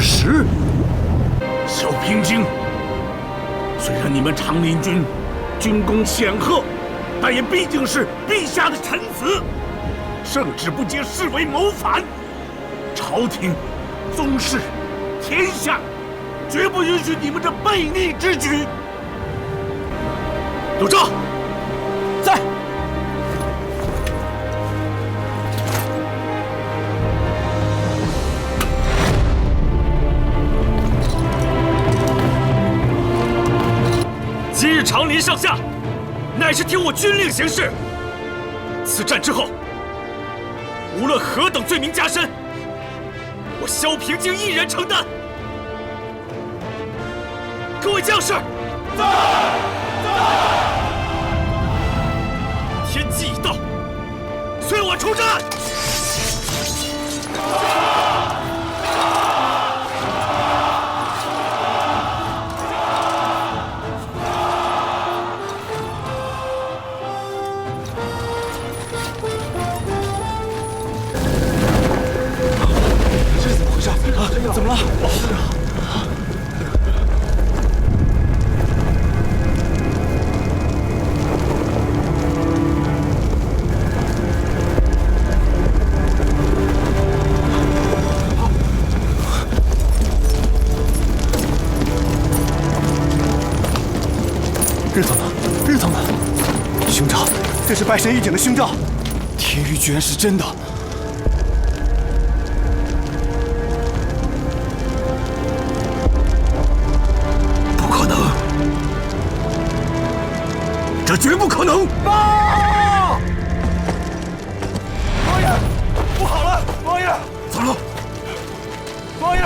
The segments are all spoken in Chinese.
事实。萧平京，虽然你们长林军军功显赫，但也毕竟是陛下的臣子，圣旨不接视为谋反。朝廷、宗室、天下，绝不允许你们这悖逆之举。有诏，在。今日长林上下，乃是听我军令行事。此战之后，无论何等罪名加身，我萧平京一人承担。各位将士，天机已到，催我出战！这是怎么回事啊？怎么了？日头呢？日头呢？兄长，这是拜神预警的凶兆，天谕居然是真的。不可能，这绝不可能！报！王爷，不好了！王爷，走了。王爷！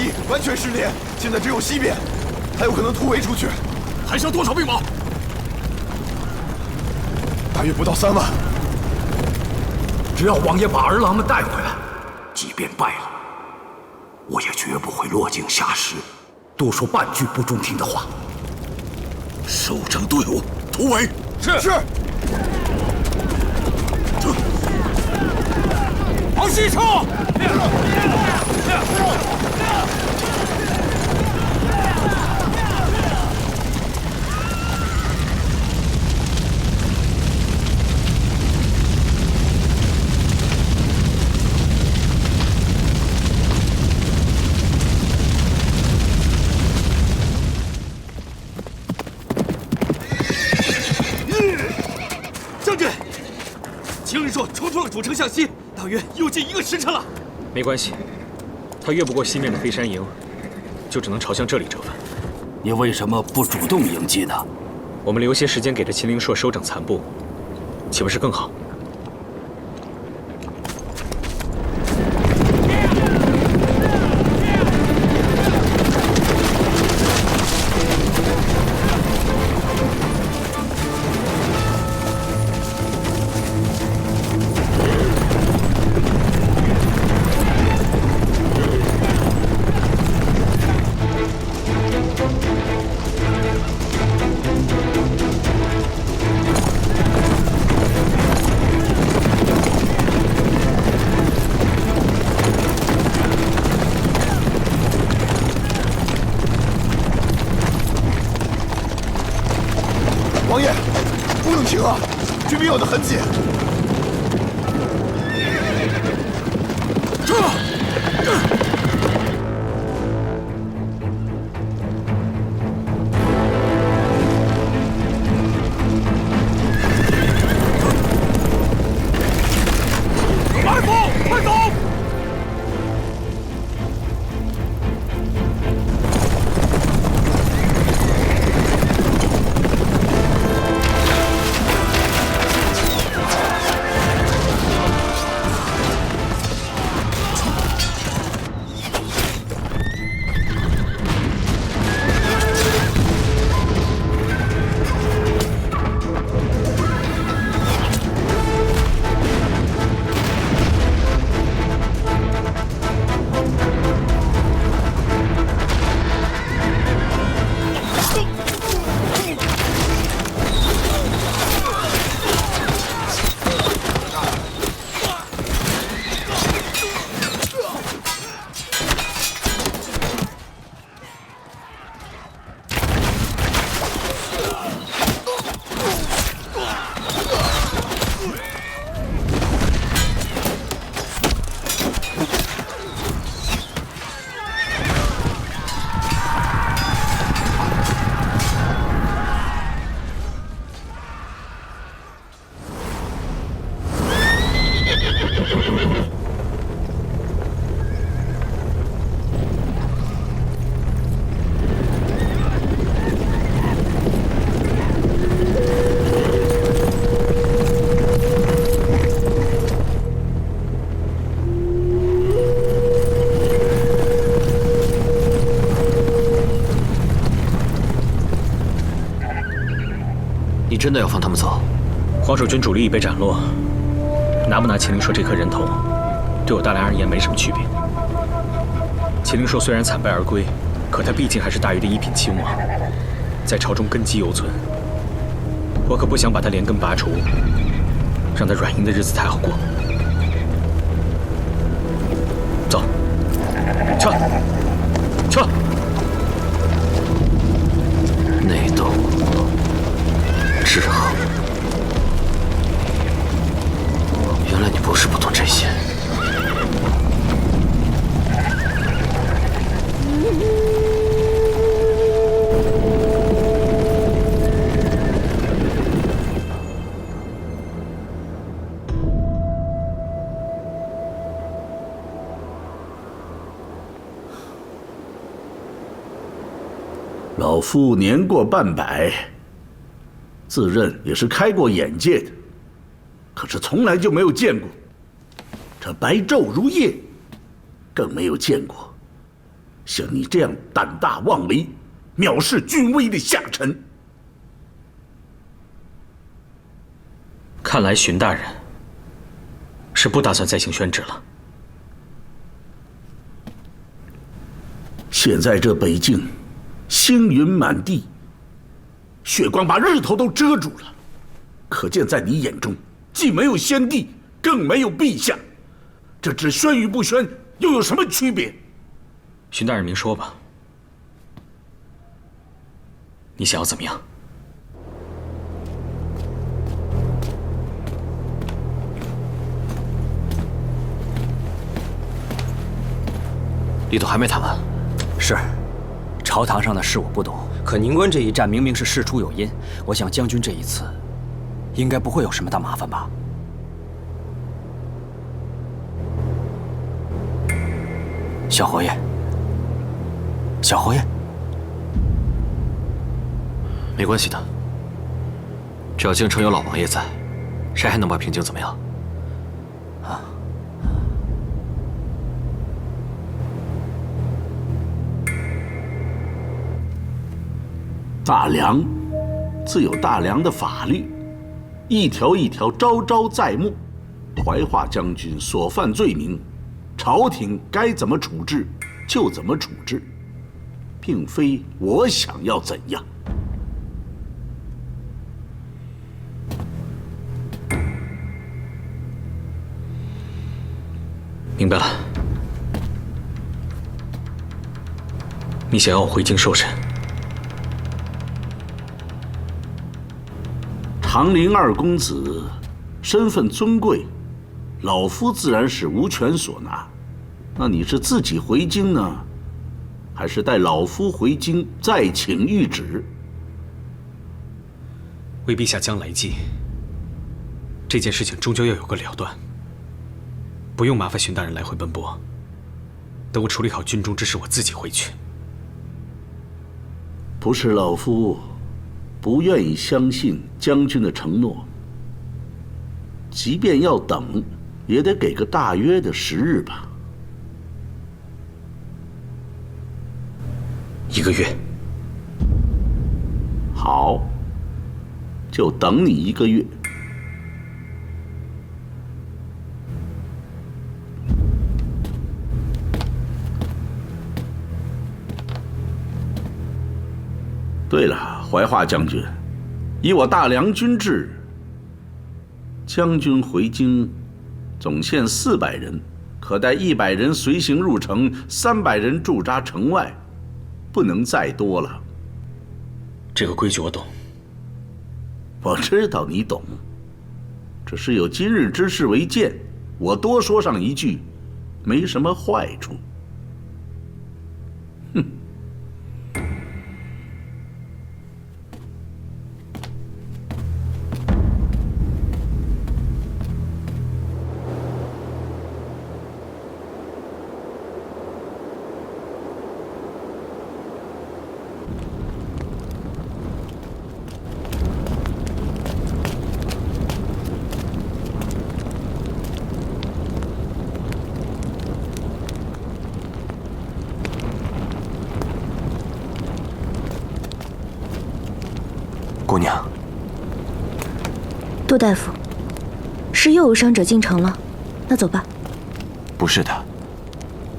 西完全失联，现在只有西边，还有可能突围出去。还剩多少兵马？大约不到3万。只要王爷把儿郎们带回来，即便败了，我也绝不会落井下石，多说半句不中听的话。收整队伍，突围。是。往西撤！将军，秦令硕冲出了主城向西，大约又近1个时辰了。没关系，他越不过西面的飞山营，就只能朝向这里折返。你为什么不主动迎击呢？我们留些时间给这秦灵硕收整残部，岂不是更好？王爷，不能停啊！军兵要得很紧。快走，快走！你真的要放他们走？黄守军主力已被斩落，拿不拿秦灵硕这颗人头，对我大梁而言没什么区别。秦灵硕虽然惨败而归，可他毕竟还是大禹的一品亲王，在朝中根基犹存。我可不想把他连根拔除，让他软硬的日子太好过。走，撤，撤！内斗，制衡。原来你不是不懂这些。老夫年过半百，自认也是开过眼界的，可是从来就没有见过这白昼如夜，更没有见过像你这样胆大妄为、藐视君威的下臣。看来荀大人是不打算再行宣旨了。现在这北境，星云满地，血光把日头都遮住了，可见在你眼中，既没有先帝，更没有陛下。这只宣与不宣，又有什么区别？荀大人明说吧，你想要怎么样？里头还没谈完。是，朝堂上的事我不懂，可宁关这一战明明是事出有因，我想将军这一次，应该不会有什么大麻烦吧？小侯爷，小侯爷，没关系的，只要京城有老王爷在，谁还能把平津怎么样？啊！大梁自有大梁的法律，一条一条朝朝在目。怀化将军所犯罪名，朝廷该怎么处置就怎么处置，并非我想要怎样。明白了，你想要我回京受审？长陵二公子身份尊贵，老夫自然是无权所拿。那你是自己回京呢，还是带老夫回京再请谕旨？为陛下将来计，这件事情终究要有个了断，不用麻烦荀大人来回奔波。等我处理好军中之事，我自己回去。不是老夫不愿意相信将军的承诺，即便要等，也得给个大约的时日吧。1个月。好，就等你1个月。对了，怀化将军，以我大梁军制，将军回京总限400人，可带100人随行入城，300人驻扎城外，不能再多了。这个规矩我懂。我知道你懂，只是有今日之事为鉴，我多说上一句，没什么坏处。哼。姑娘，杜大夫，是又有伤者进城了，那走吧。不是的，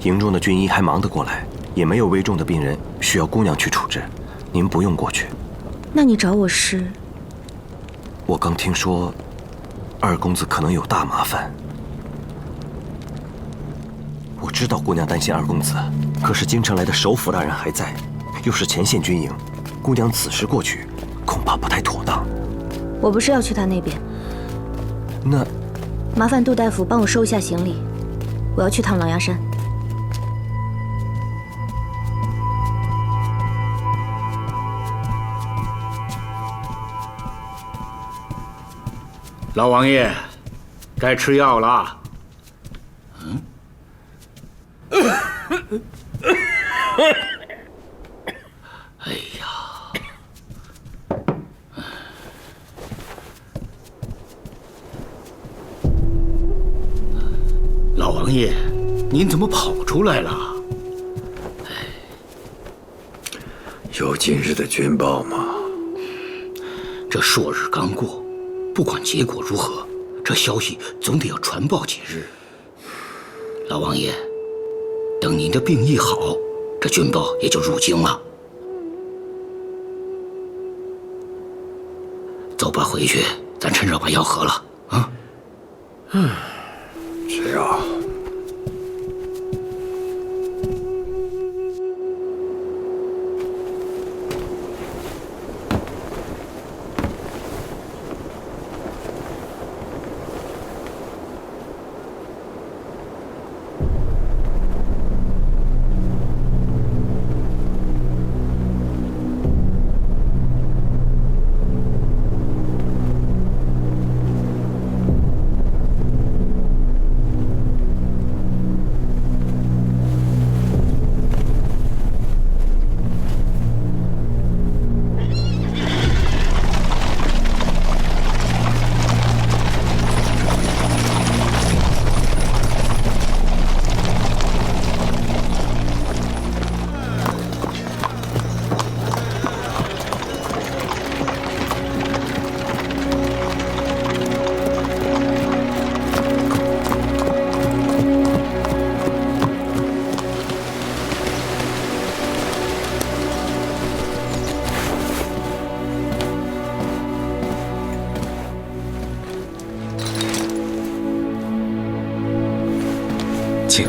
营中的军医还忙得过来，也没有危重的病人需要姑娘去处置，您不用过去。那你找我是？我刚听说，二公子可能有大麻烦。我知道姑娘担心二公子，可是京城来的首辅大人还在，又是前线军营，姑娘此时过去，恐怕不太妥当。我不是要去他那边。那，麻烦杜大夫帮我收一下行李，我要去趟狼牙山。老王爷，该吃药了。哎呀！老王爷，您怎么跑出来了？有今日的军报吗？这朔日刚过，不管结果如何，这消息总得要传报几日。老王爷，等您的病一好，这军报也就入京了。走吧，回去，咱趁热把药喝了啊。是啊。请。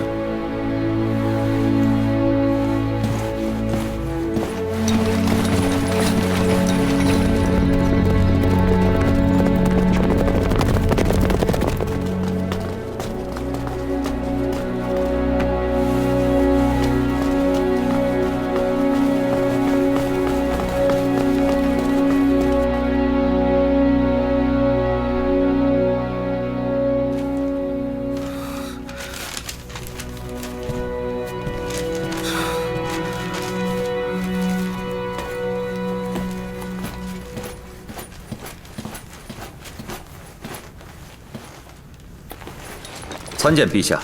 参见陛下，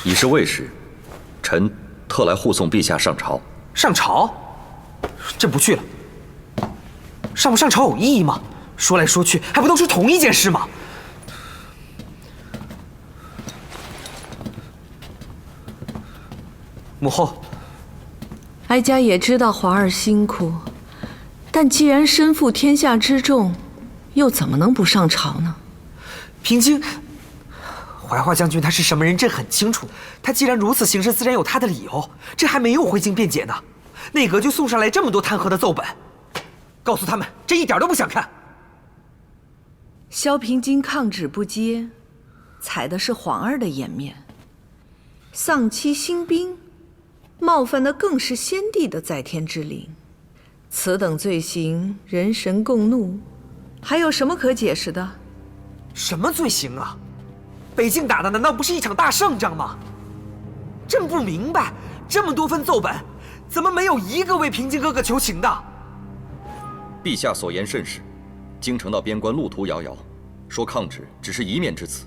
已是未时，臣特来护送陛下上朝。上朝？朕不去了。上不上朝有意义吗？说来说去，还不都是同一件事吗？母后，哀家也知道皇儿辛苦，但既然身负天下之重，又怎么能不上朝呢？平京。怀化将军他是什么人，朕很清楚。他既然如此行事，自然有他的理由。这还没有回京辩解呢，内阁就送上来这么多弹劾的奏本，告诉他们，朕一点都不想看。萧平京抗旨不接，踩的是皇儿的颜面；丧妻兴兵，冒犯的更是先帝的在天之灵。此等罪行，人神共怒，还有什么可解释的？什么罪行啊？北境打的难道不是一场大胜仗吗？朕不明白，这么多份奏本，怎么没有一个为平津哥哥求情的？陛下所言甚是，京城到边关路途遥遥，说抗旨只是一面之词，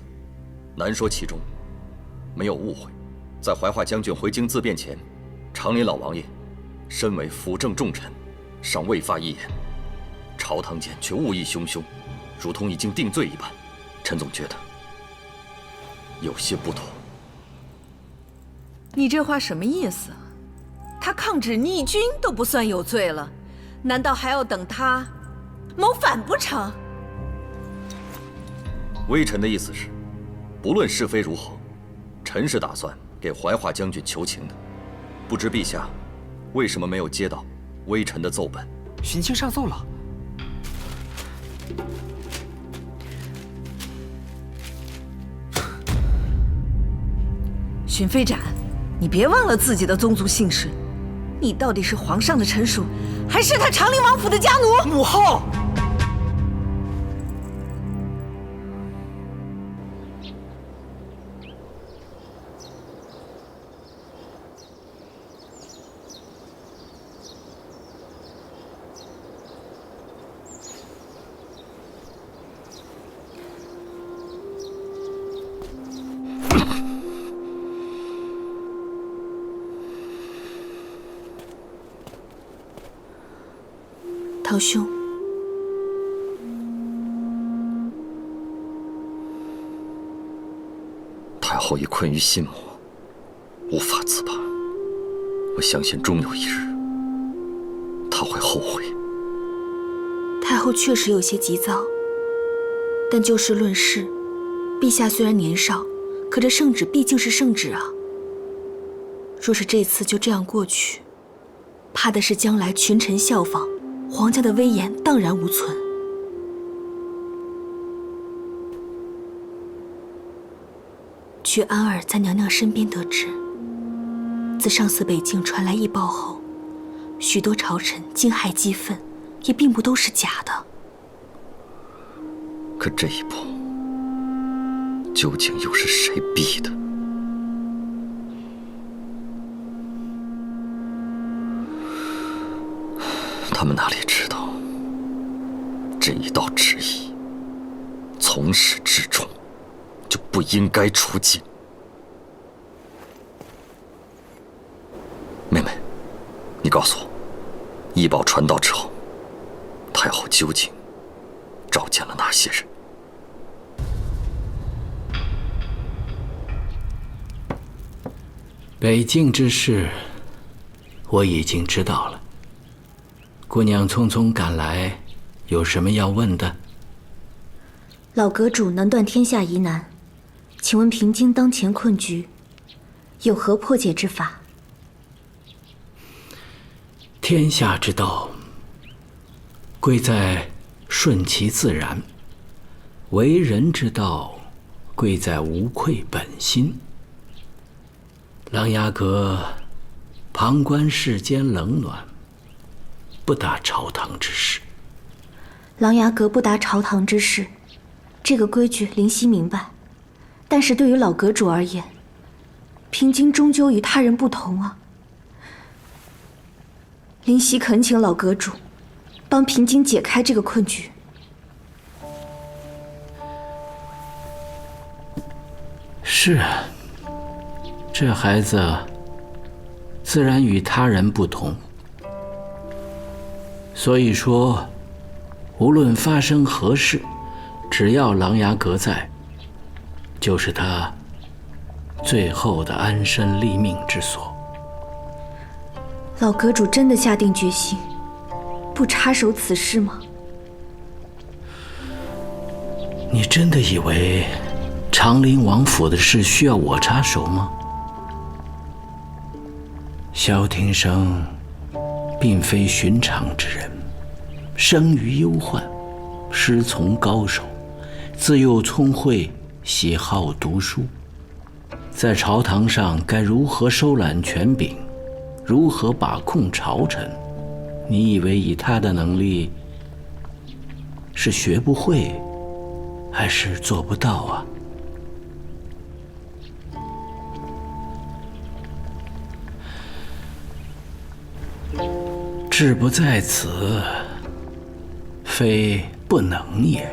难说其中没有误会。在怀化将军回京自辩前，长林老王爷身为辅政重臣，尚未发一言，朝堂间却误议汹汹，如同已经定罪一般。臣总觉得有些不妥。你这话什么意思？他抗旨逆军都不算有罪了，难道还要等他谋反不成？微臣的意思是，不论是非如何，臣是打算给怀化将军求情的。不知陛下为什么没有接到微臣的奏本？巡卿上奏了。荀飞展，你别忘了自己的宗族姓氏。你到底是皇上的臣属，还是他长陵王府的家奴？母后。堂兄，太后已困于心魔，无法自拔。我相信终有一日，她会后悔。太后确实有些急躁，但就事论事，陛下虽然年少，可这圣旨毕竟是圣旨啊。若是这次就这样过去，怕的是将来群臣效仿，皇家的威严荡然无存。据安儿在娘娘身边得知，自上次北境传来异报后，许多朝臣惊骇激愤，也并不都是假的。可这一步，究竟又是谁逼的？他们哪里知道，这一道旨意，从始至终就不应该出境。妹妹，你告诉我，异报传到之后，太后究竟召见了哪些人？北境之事，我已经知道了。姑娘匆匆赶来，有什么要问的？老阁主能断天下疑难，请问平津当前困局，有何破解之法？天下之道，贵在顺其自然；为人之道，贵在无愧本心。琅琊阁旁观世间冷暖，不达朝堂之事。琅琊阁不达朝堂之事，这个规矩灵犀明白。但是对于老阁主而言，平津终究与他人不同啊。灵犀恳请老阁主帮平津解开这个困局。是啊，这孩子自然与他人不同。所以说，无论发生何事，只要琅琊阁在，就是他最后的安身立命之所。老阁主真的下定决心，不插手此事吗？你真的以为长陵王府的事需要我插手吗？萧庭生并非寻常之人，生于忧患，师从高手，自幼聪慧，喜好读书。在朝堂上该如何收揽权柄，如何把控朝臣，你以为以他的能力是学不会，还是做不到啊？志不在此，非不能也。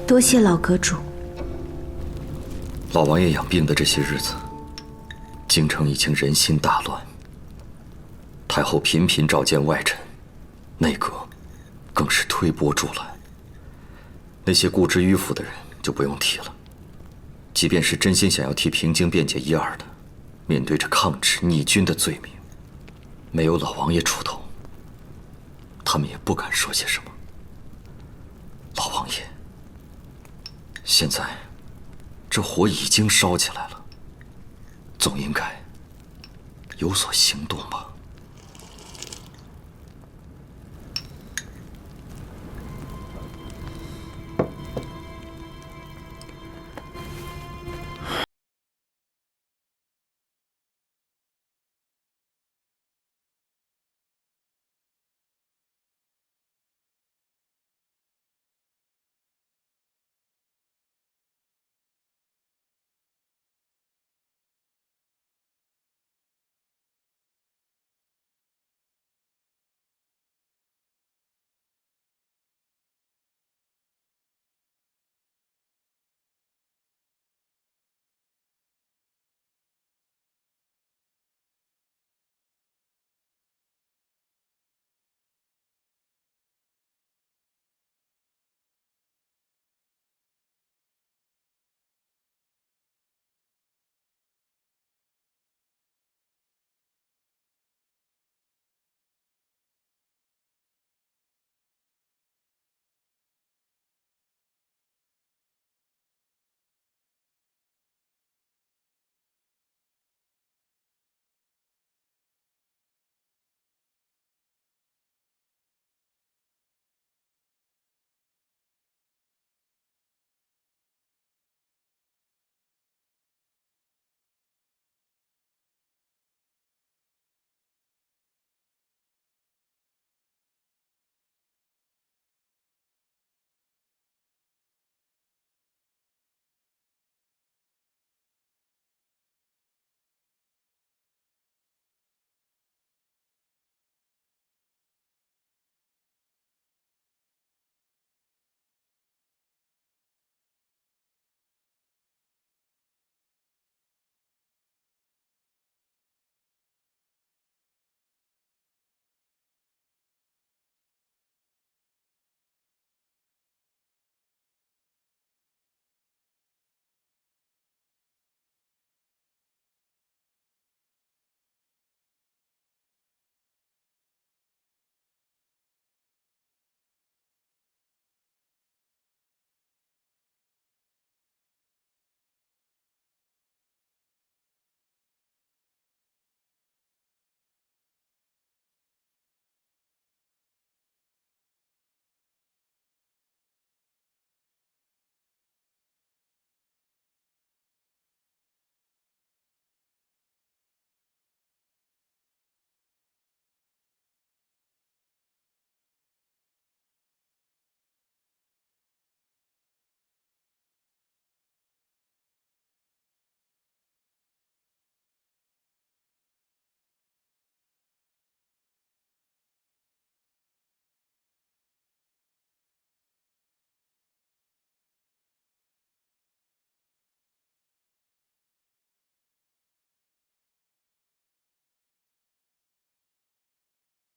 多谢老阁主。老王爷养病的这些日子，京城已经人心大乱。太后频频召见外臣，内阁更是推波助澜。那些固执迂腐的人就不用提了。即便是真心想要替平津辩解一二的，面对着抗旨逆军的罪名，没有老王爷出头，他们也不敢说些什么。老王爷，现在这火已经烧起来了，总应该有所行动吧？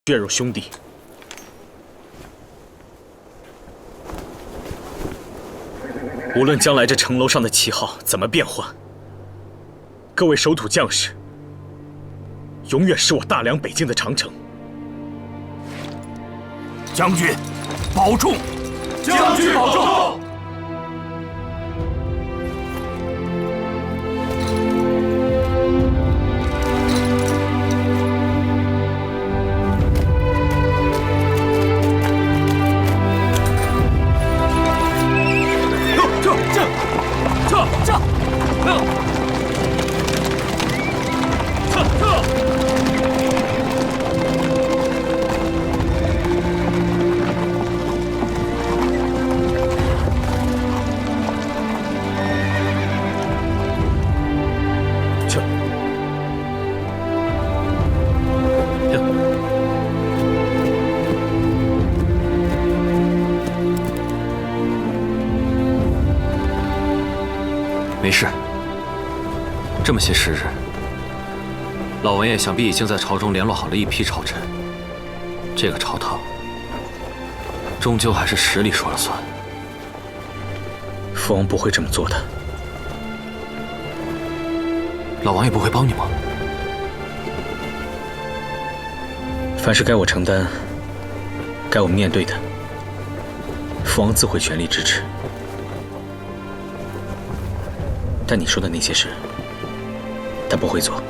血肉兄弟。无论将来这城楼上的旗号怎么变换，各位守土将士，永远是我大梁北境的长城。将军，保重！将军保重！没事。这么些时日，老王爷想必已经在朝中联络好了一批朝臣。这个朝堂，终究还是实力说了算。父王不会这么做的。老王爷不会帮你吗？凡是该我承担、该我面对的，父王自会全力支持。但你说的那些事，他不会做。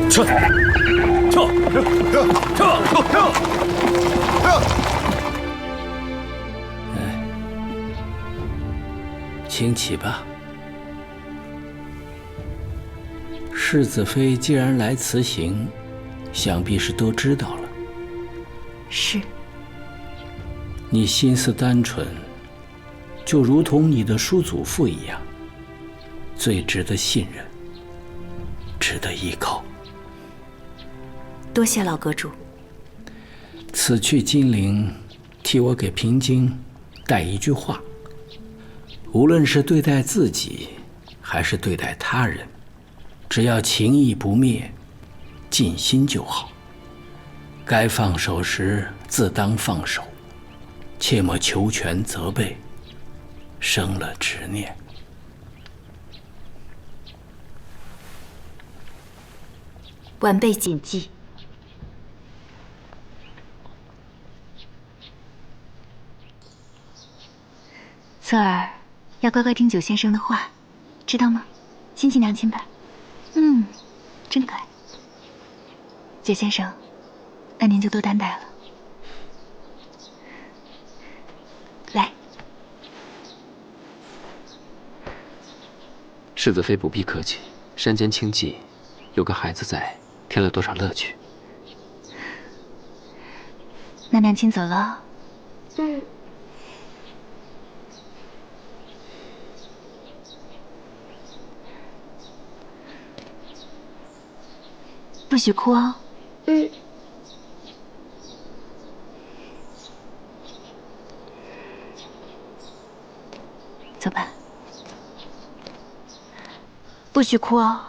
撤！撤！撤！请起吧。世子妃既然来辞行，想必是都知道了。是。你心思单纯，就如同你的叔祖父一样，最值得信任，值得依靠。多谢老阁主。此去金陵，替我给平京带一句话：无论是对待自己，还是对待他人，只要情义不灭，尽心就好。该放手时自当放手，切莫求全责备，生了执念。晚辈谨记。侧儿要乖乖听九先生的话，知道吗？亲亲娘亲吧。真可爱。九先生，那您就多担待了。来。世子妃不必客气，山间清寂，有个孩子在，添了多少乐趣。那娘亲走了。不许哭哦。走吧。不许哭哦。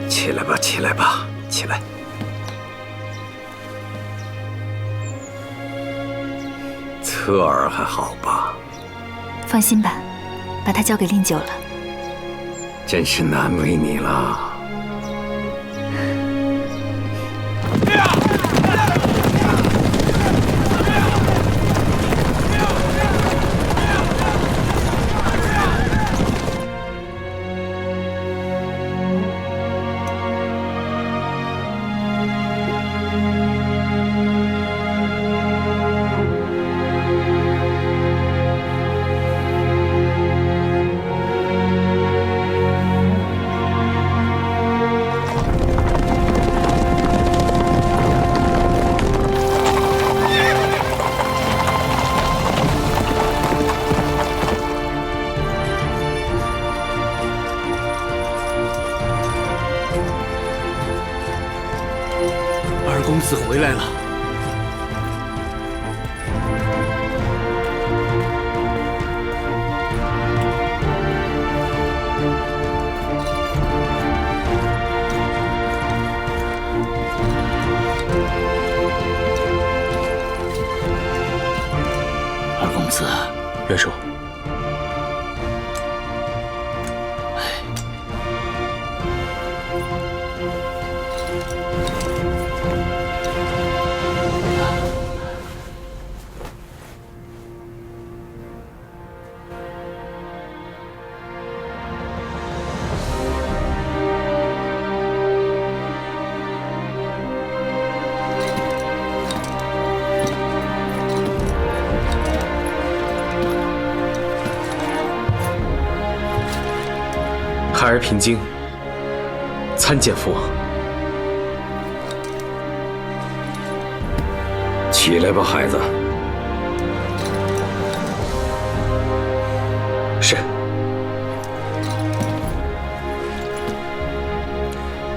起来吧，起来吧，起来。侧儿还好吧？放心吧，把他交给令九了。真是难为你了。子，元叔。孩儿平京，参见父王。起来吧，孩子。是。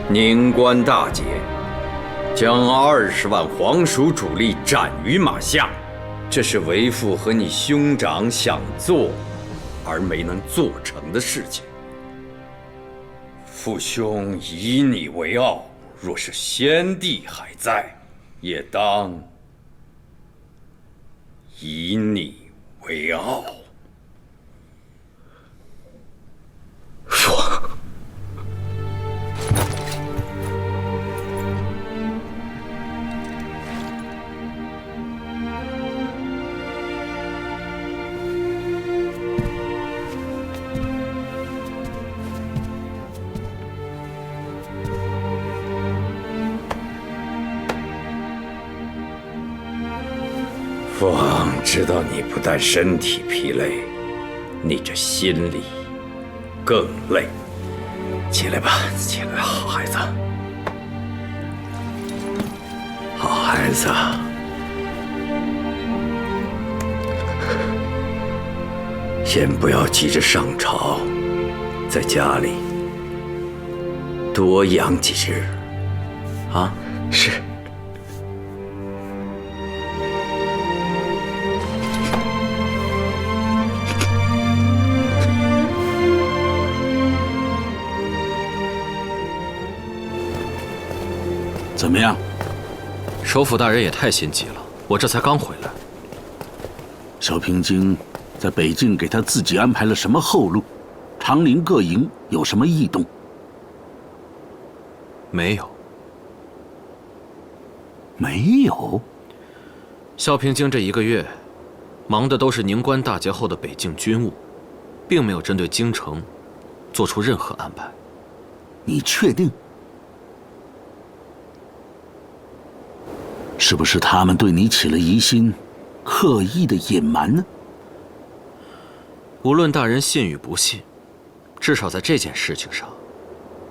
宁官大捷，将20万皇属主力斩于马下，这是为父和你兄长想做而没能做成的事情。父兄以你为傲，若是先帝还在，也当以你为傲。父王，父王知道你不但身体疲累，你这心里更累。起来吧，起来，好孩子，好孩子。先不要急着上朝，在家里多养几日，啊？是。怎么样？首辅大人也太心急了，我这才刚回来。萧平京在北境给他自己安排了什么后路？长陵各营有什么异动？没有。没有？萧平京这1个月，忙的都是宁官大捷后的北境军务，并没有针对京城做出任何安排。你确定？是不是他们对你起了疑心，刻意的隐瞒呢？无论大人信与不信，至少在这件事情上，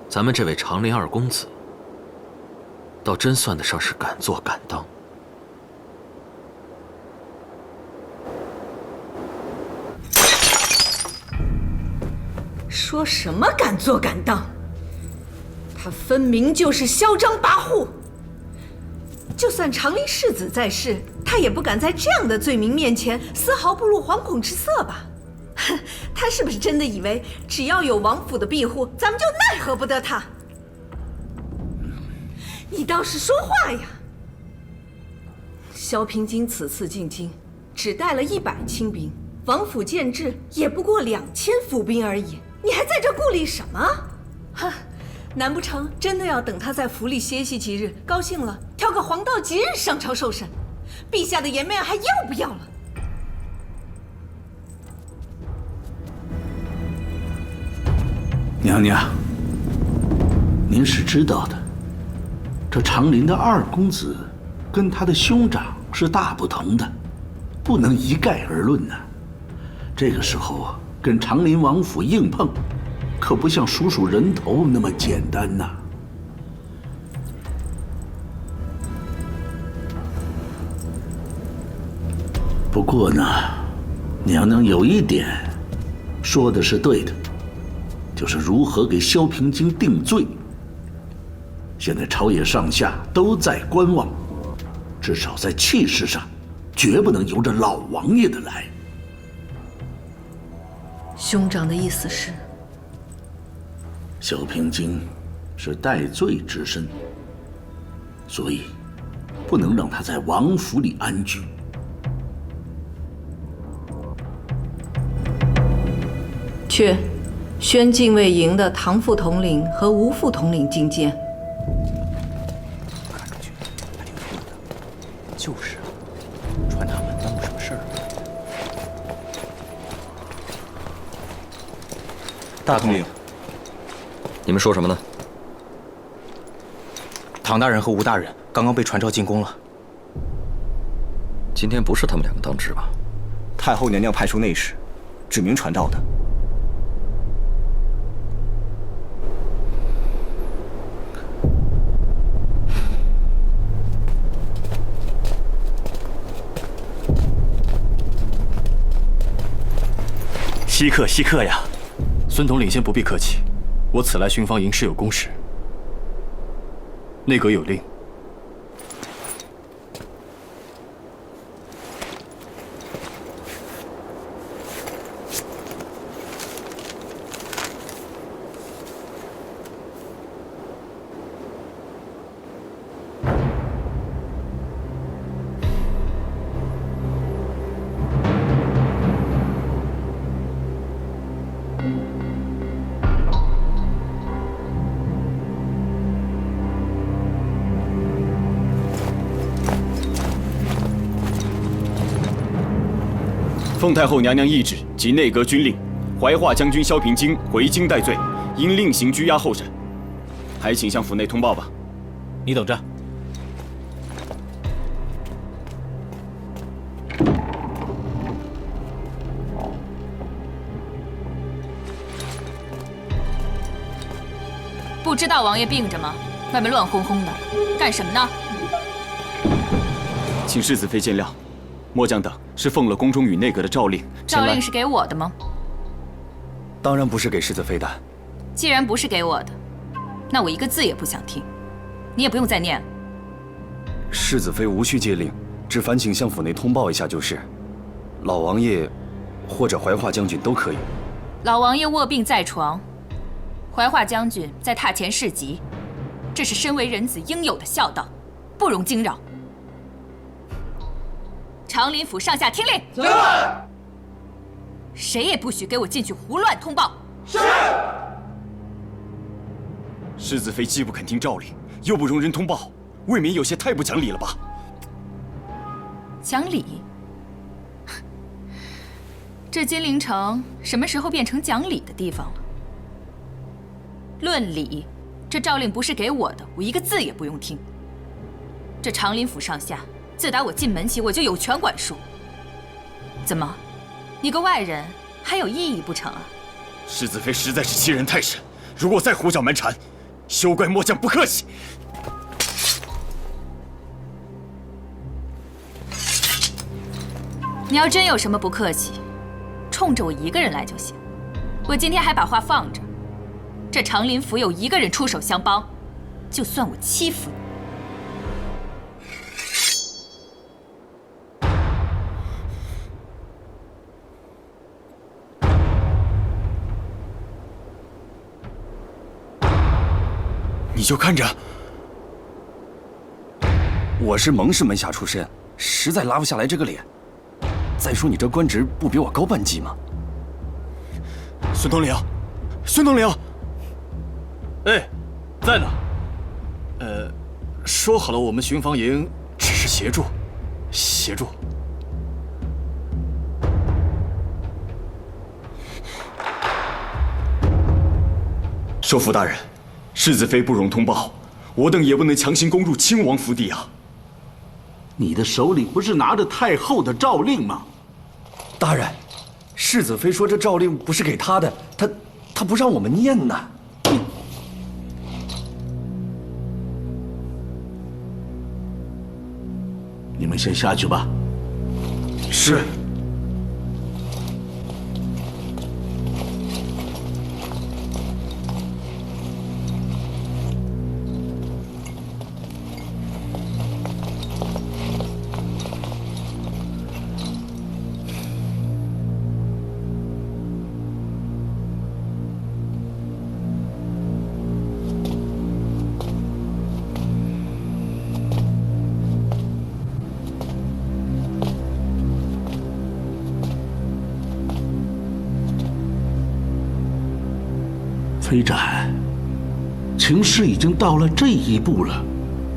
咱们这位长林二公子，倒真算得上是敢做敢当。说什么敢做敢当？他分明就是嚣张跋扈。就算长林世子在世，他也不敢在这样的罪名面前丝毫不露惶恐之色吧？哼，他是不是真的以为只要有王府的庇护，咱们就奈何不得他？你倒是说话呀！萧平京此次进京，只带了100轻兵，王府建制也不过2000府兵而已，你还在这顾虑什么？哼！难不成真的要等他在府里歇息几日，高兴了挑个黄道吉日上朝受审？陛下的颜面还要不要了？娘娘，您是知道的，这长林的二公子跟他的兄长是大不同的，不能一概而论呢。这个时候跟长林王府硬碰，可不像数数人头那么简单呐。不过呢，娘娘有一点说的是对的，就是如何给萧平京定罪。现在朝野上下都在观望，至少在气势上，绝不能由着老王爷的来。兄长的意思是？萧平京是戴罪之身，所以不能让他在王府里安居。去，宣禁卫营的唐副统领和吴副统领觐见。看出去，还挺热的。就是啊，传他们耽误什么事儿？大统领，你们说什么呢？唐大人和吴大人刚刚被传召进宫了。今天不是他们两个当值吧？太后娘娘派出内侍，指明传召的。稀客，稀客呀！孙统领先不必客气，我此来巡防营是有公事。内阁有令。奉太后娘娘懿旨及内阁军令，怀化将军萧平京回京戴罪，应另行拘押候审。还请向府内通报吧。你等着。不知道王爷病着吗？外面乱哄哄的，干什么呢？请世子妃见谅，末将等是奉了宫中与内阁的诏令。诏令是给我的吗？当然不是给世子妃的。既然不是给我的，那我一个字也不想听。你也不用再念了。世子妃无需接令，只烦请向府内通报一下就是。老王爷或者怀化将军都可以。老王爷卧病在床，怀化将军在榻前侍疾，这是身为人子应有的孝道，不容惊扰。长林府上下听令。是。谁也不许给我进去胡乱通报。是。世子妃既不肯听诏令，又不容人通报，未免有些太不讲理了吧？讲理？这金陵城什么时候变成讲理的地方了？论理，这诏令不是给我的，我一个字也不用听。这长林府上下，自打我进门起，我就有权管束。怎么，你个外人还有异议不成啊？世子妃实在是欺人太甚，如果再胡搅蛮缠，休怪末将不客气。你要真有什么不客气，冲着我一个人来就行。我今天还把话放着，这长林府有一个人出手相帮，就算我欺负你。你就看着，我是蒙氏门下出身，实在拉不下来这个脸。再说你这官职不比我高半级吗？孙统领，孙统领，哎，在呢。说好了，我们巡防营只是协助，协助。首辅大人。世子妃不容通报，我等也不能强行攻入亲王府邸啊！你的手里不是拿着太后的诏令吗？大人，世子妃说这诏令不是给她的，她不让我们念呢。你们先下去吧。是。飞展，情势已经到了这一步了，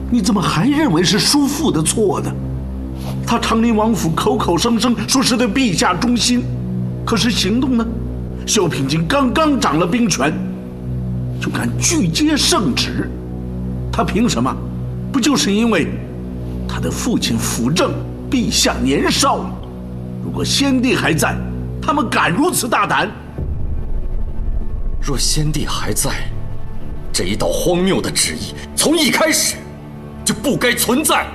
你怎么还认为是叔父的错呢？他长林王府口口声声说是对陛下忠心，可是行动呢？萧平京刚刚掌了兵权，就敢拒接圣旨，他凭什么？不就是因为他的父亲辅政，陛下年少吗？如果先帝还在，他们敢如此大胆？若先帝还在，这一道荒谬的旨意从一开始就不该存在。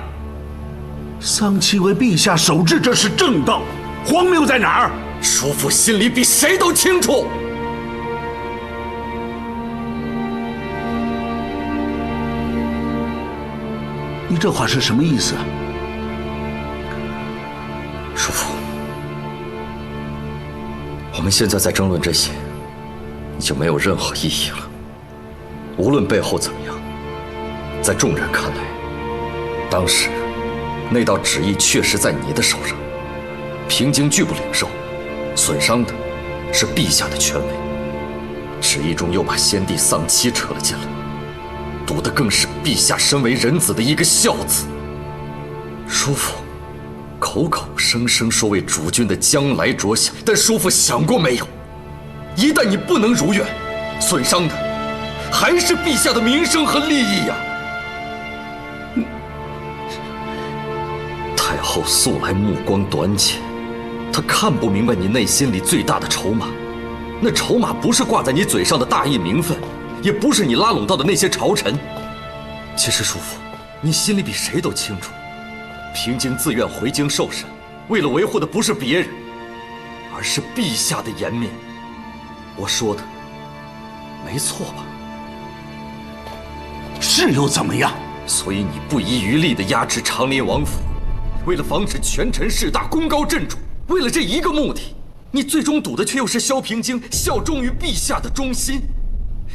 丧妻为陛下守制，这是正道，荒谬在哪儿？叔父心里比谁都清楚。你这话是什么意思啊？叔父，我们现在在争论这些，已经没有任何意义了。无论背后怎么样，在众人看来，当时那道旨意确实在你的手上，平京拒不领受，损伤的是陛下的权威。旨意中又把先帝丧妻扯了进来，赌的更是陛下身为人子的一个孝字。叔父口口声声说为主君的将来着想，但叔父想过没有？一旦你不能如愿，损伤的还是陛下的名声和利益呀！太后素来目光短浅，她看不明白你内心里最大的筹码。那筹码不是挂在你嘴上的大义名分，也不是你拉拢到的那些朝臣。其实叔父，你心里比谁都清楚，平京自愿回京受审，为了维护的不是别人，而是陛下的颜面。我说的没错吧？是又怎么样？所以你不遗余力地压制长林王府，为了防止权臣势大功高震主，为了这一个目的，你最终赌的却又是萧平京效忠于陛下的忠心，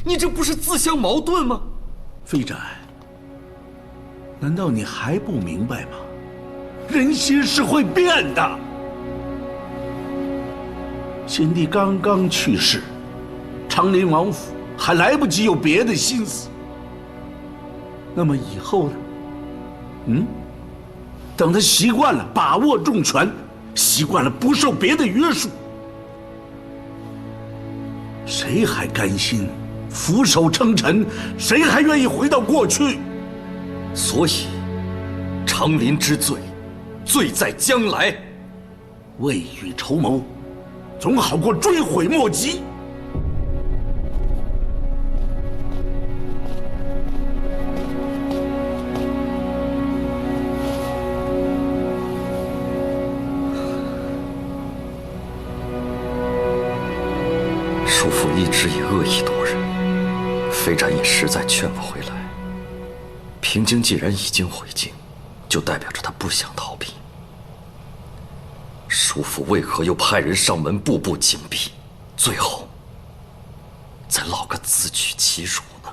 你这不是自相矛盾吗？飞展，难道你还不明白吗？人心是会变的。先帝刚刚去世，长林王府还来不及有别的心思。那么以后呢？等他习惯了把握重权，习惯了不受别的约束，谁还甘心俯首称臣？谁还愿意回到过去？所以，长林之罪，罪在将来。未雨绸缪，总好过追悔莫及。叔父一直以恶意度人，飞展也实在劝不回来。平京既然已经回京，就代表着他不想逃避。叔父为何又派人上门步步紧逼，最后再落个自取其辱呢？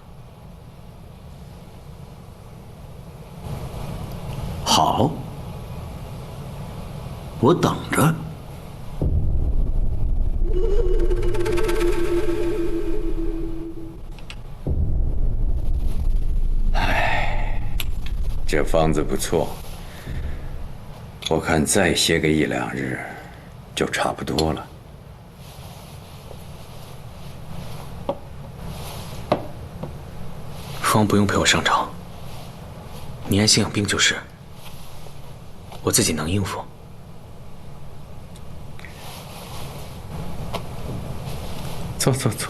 好，我等着。这方子不错，我看再歇个1、2日，就差不多了。父王不用陪我上朝，你安心养病就是，我自己能应付。坐坐坐。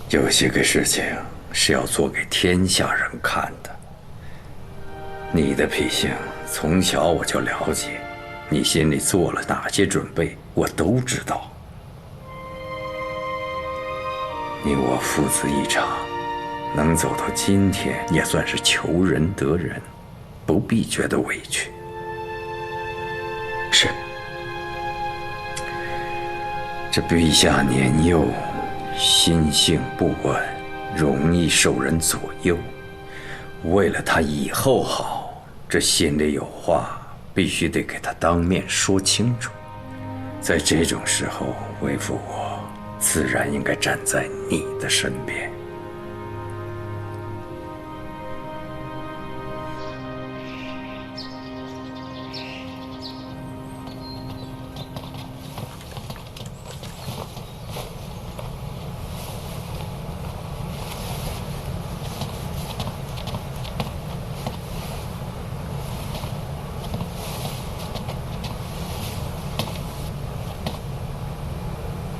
有些个事情是要做给天下人看的。你的脾性从小我就了解，你心里做了哪些准备，我都知道。你我父子一场，能走到今天，也算是求人得人，不必觉得委屈。是。这陛下年幼，心性不稳，容易受人左右。为了他以后好，这心里有话必须得给他当面说清楚。在这种时候，为父我自然应该站在你的身边。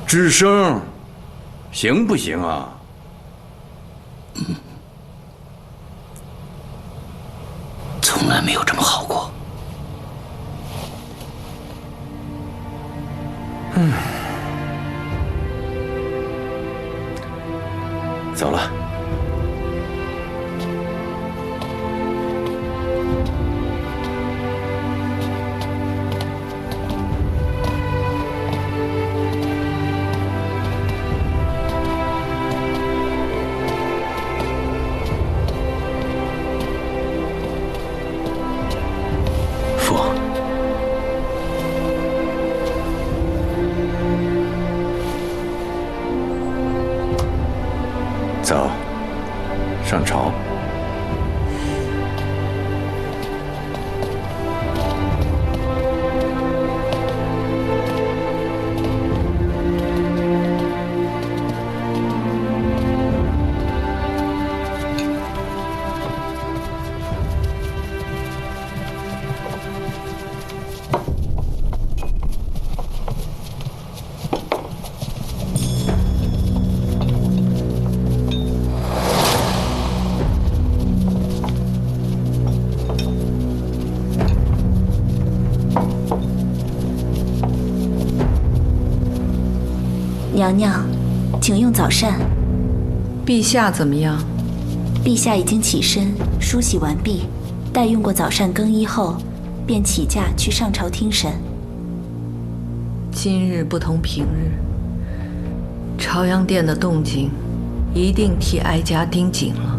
智生，行不行啊？从来没有这么好过。走了。走，上朝。娘娘，请用早膳。陛下怎么样？陛下已经起身梳洗完毕，待用过早膳更衣后，便起驾去上朝听审。今日不同平日，朝阳殿的动静一定替哀家盯紧了。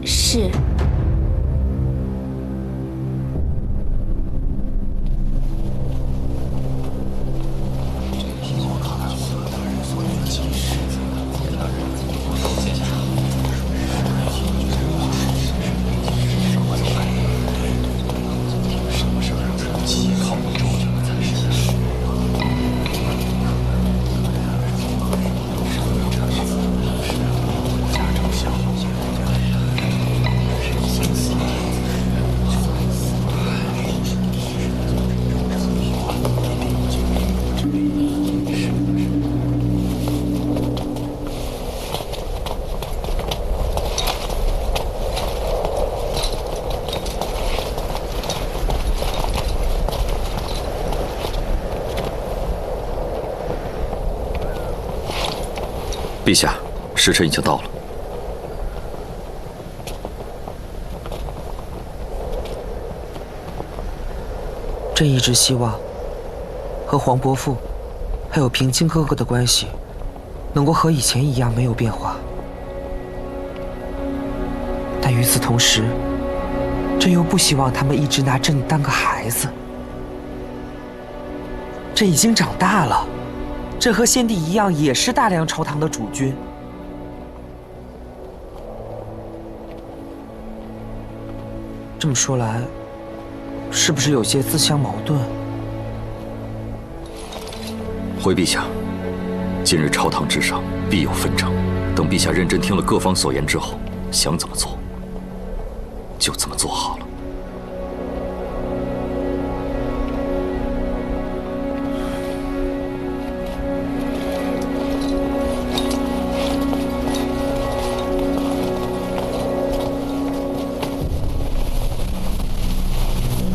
是。陛下，时辰已经到了。朕一直希望和黄伯父还有平清哥哥的关系能够和以前一样没有变化，但与此同时，朕又不希望他们一直拿朕当个孩子。朕已经长大了。朕和先帝一样，也是大梁朝堂的主君。这么说来，是不是有些自相矛盾？回陛下，今日朝堂之上必有纷争，等陛下认真听了各方所言之后，想怎么做，就怎么做好了。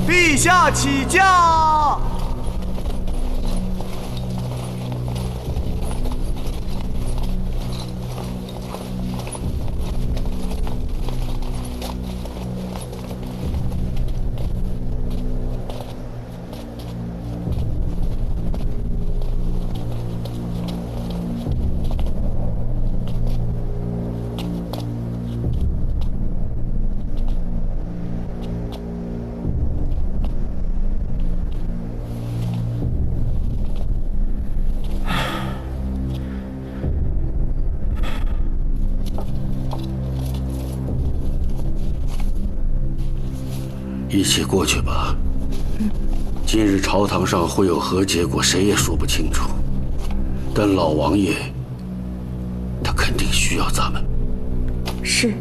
陛下起驾！一起过去吧。今日朝堂上会有何结果，谁也说不清楚。但老王爷，他肯定需要咱们。是。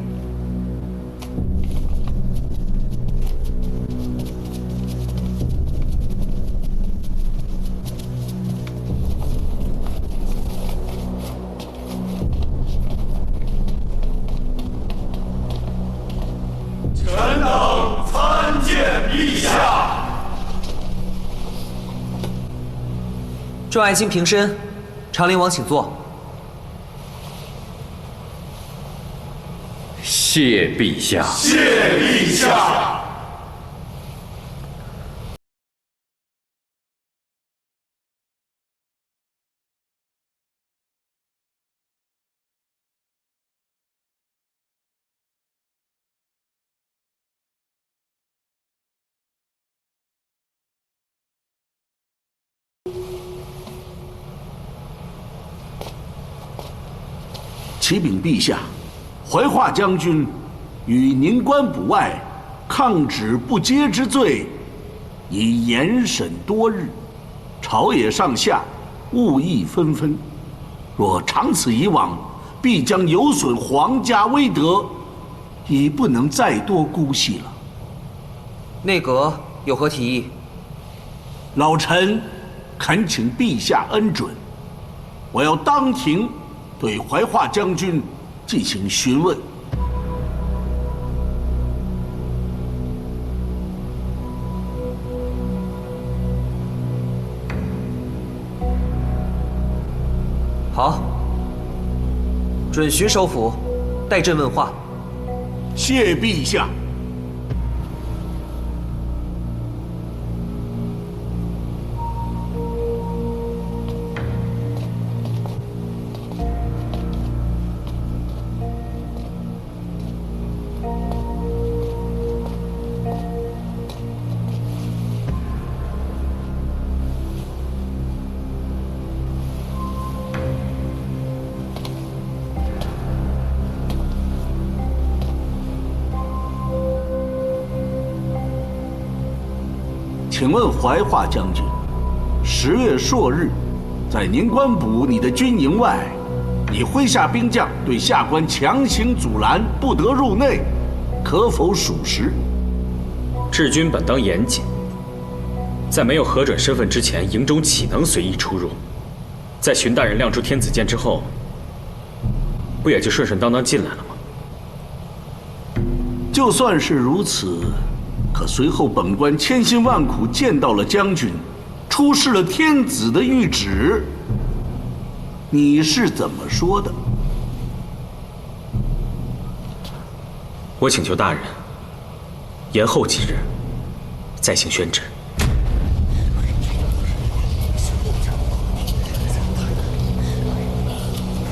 臣等参见陛下。众爱卿平身，长陵王请坐。谢陛下。谢陛下。启禀陛下，怀化将军于宁官捕外抗旨不接之罪，已严审多日，朝野上下误议纷纷。若长此以往，必将有损皇家威德，已不能再多姑息了。内阁有何提议？老臣恳请陛下恩准，我要当庭对怀化将军进行询问。好，准徐首辅代朕问话。谢陛下。请问怀化将军，10月朔日，在宁官捕你的军营外，你麾下兵将对下官强行阻拦，不得入内，可否属实？治军本当严谨，在没有核准身份之前，营中岂能随意出入？在荀大人亮出天子剑之后，不也就顺顺当当进来了吗？就算是如此。可随后本官千辛万苦见到了将军，出示了天子的谕旨，你是怎么说的？我请求大人延后几日再行宣旨。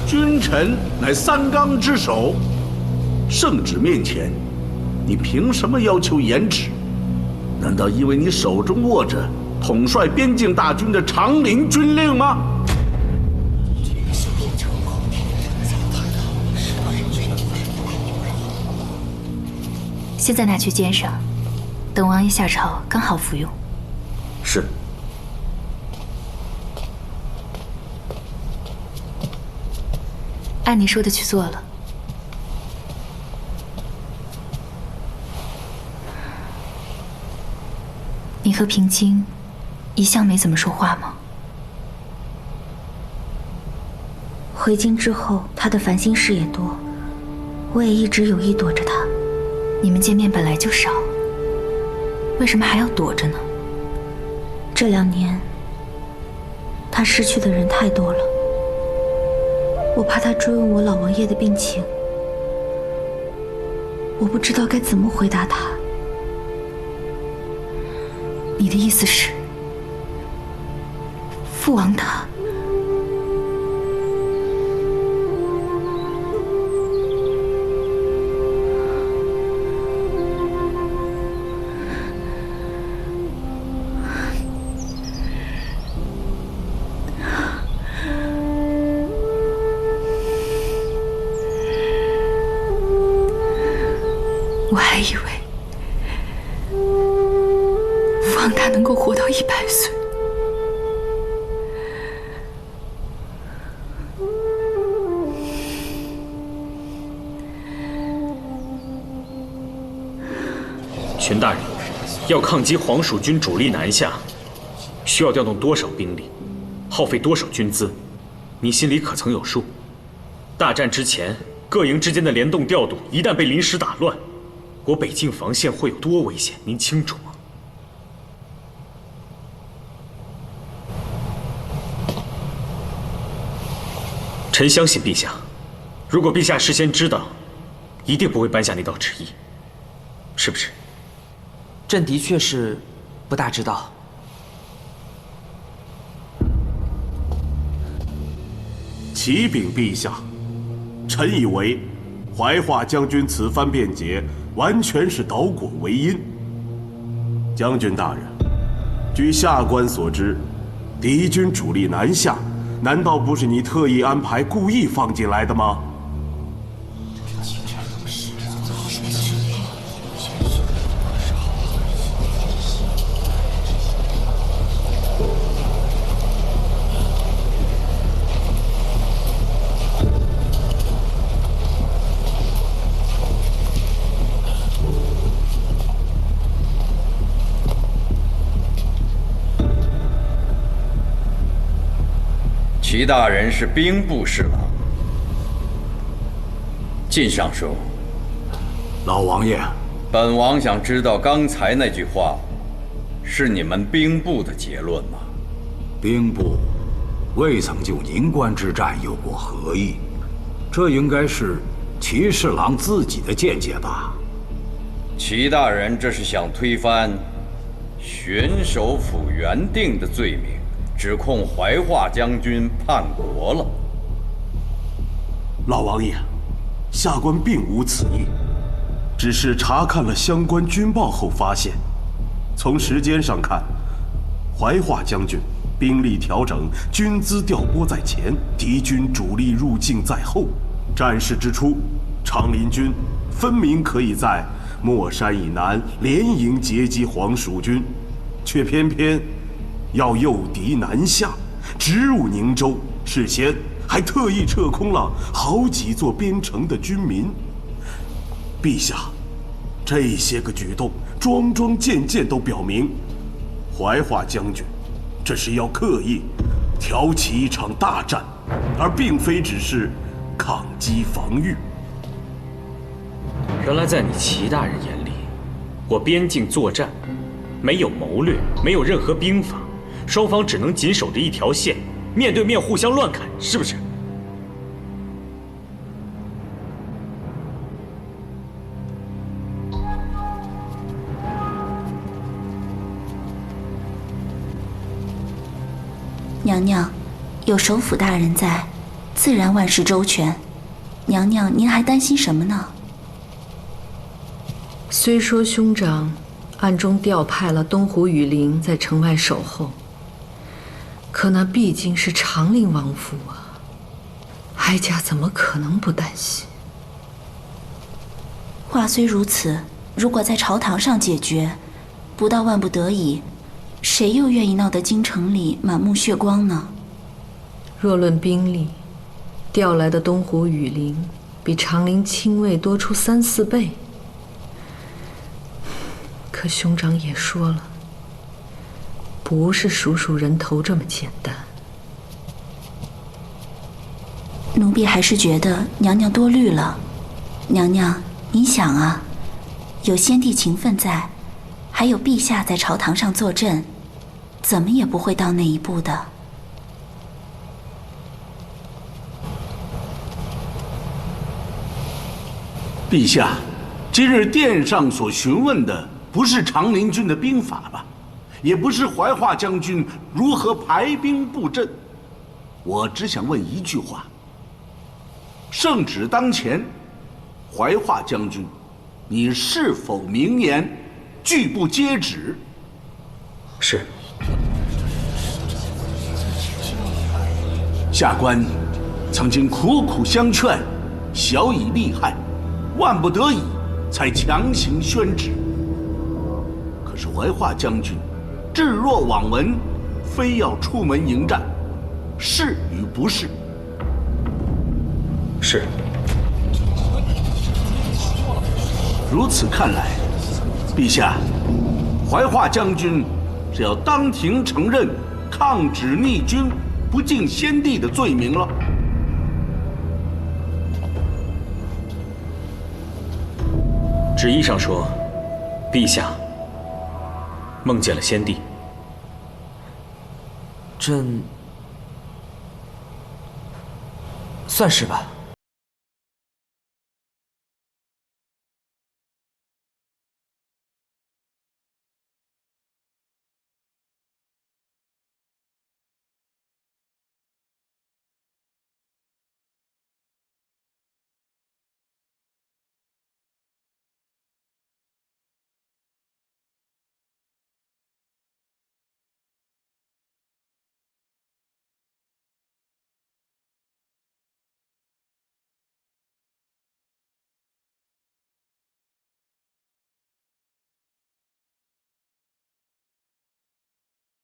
君臣乃三纲之首，圣旨面前，你凭什么要求延旨？难道因为你手中握着统帅边境大军的长陵军令吗？现在拿去监上，等王爷下朝刚好服用。是。按你说的去做了。你和平清一向没怎么说话吗？回京之后，他的烦心事也多，我也一直有意躲着他。你们见面本来就少，为什么还要躲着呢？这2年，他失去的人太多了，我怕他追问我老王爷的病情，我不知道该怎么回答他。你的意思是，父王他……我还以为望他能够活到100岁。群大人，要抗击黄蜀军主力南下，需要调动多少兵力，耗费多少军资，你心里可曾有数？大战之前，各营之间的联动调度一旦被临时打乱，我北境防线会有多危险？您清楚吗？臣相信陛下，如果陛下事先知道，一定不会颁下那道旨意，是不是？朕的确是不大知道。启禀陛下，臣以为怀化将军此番变节完全是导果为因。将军大人，据下官所知，敌军主力南下，难道不是你特意安排、故意放进来的吗？齐大人是兵部侍郎。晋尚书，老王爷，本王想知道刚才那句话，是你们兵部的结论吗？兵部未曾就宁关之战有过合议，这应该是齐侍郎自己的见解吧？齐大人这是想推翻巡守府原定的罪名，指控怀化将军叛国了。老王爷，下官并无此意，只是查看了相关军报后发现，从时间上看，怀化将军兵力调整、军资调拨在前，敌军主力入境在后。战事之初，长林军分明可以在莫山以南连营截击黄蜀军，却偏偏要诱敌南下，直入宁州，事先还特意撤空了好几座边城的军民。陛下，这些个举动桩桩件件都表明，怀化将军这是要刻意挑起一场大战，而并非只是抗击防御。原来在你齐大人眼里，我边境作战没有谋略，没有任何兵法，双方只能紧守着一条线，面对面互相乱砍，是不是？娘娘，有首府大人在，自然万事周全。娘娘，您还担心什么呢？虽说兄长暗中调派了东湖羽林在城外守候，可那毕竟是长陵王府啊，哀家怎么可能不担心？话虽如此，如果在朝堂上解决，不到万不得已，谁又愿意闹得京城里满目血光呢？若论兵力，调来的东湖羽林比长陵亲卫多出3、4倍。可兄长也说了，不是数数人头这么简单。奴婢还是觉得娘娘多虑了。娘娘，您想啊，有先帝情分在，还有陛下在朝堂上坐镇，怎么也不会到那一步的。陛下，今日殿上所询问的不是长陵军的兵法吧？也不是怀化将军如何排兵布阵，我只想问一句话：圣旨当前，怀化将军，你是否明言拒不接旨？是。下官曾经苦苦相劝，小以利害，万不得已才强行宣旨。可是怀化将军置若罔闻，非要出门迎战，是与不是？是。如此看来，陛下，怀化将军只要当庭承认抗旨逆军、不敬先帝的罪名了。旨意上说，陛下梦见了先帝。朕算是吧。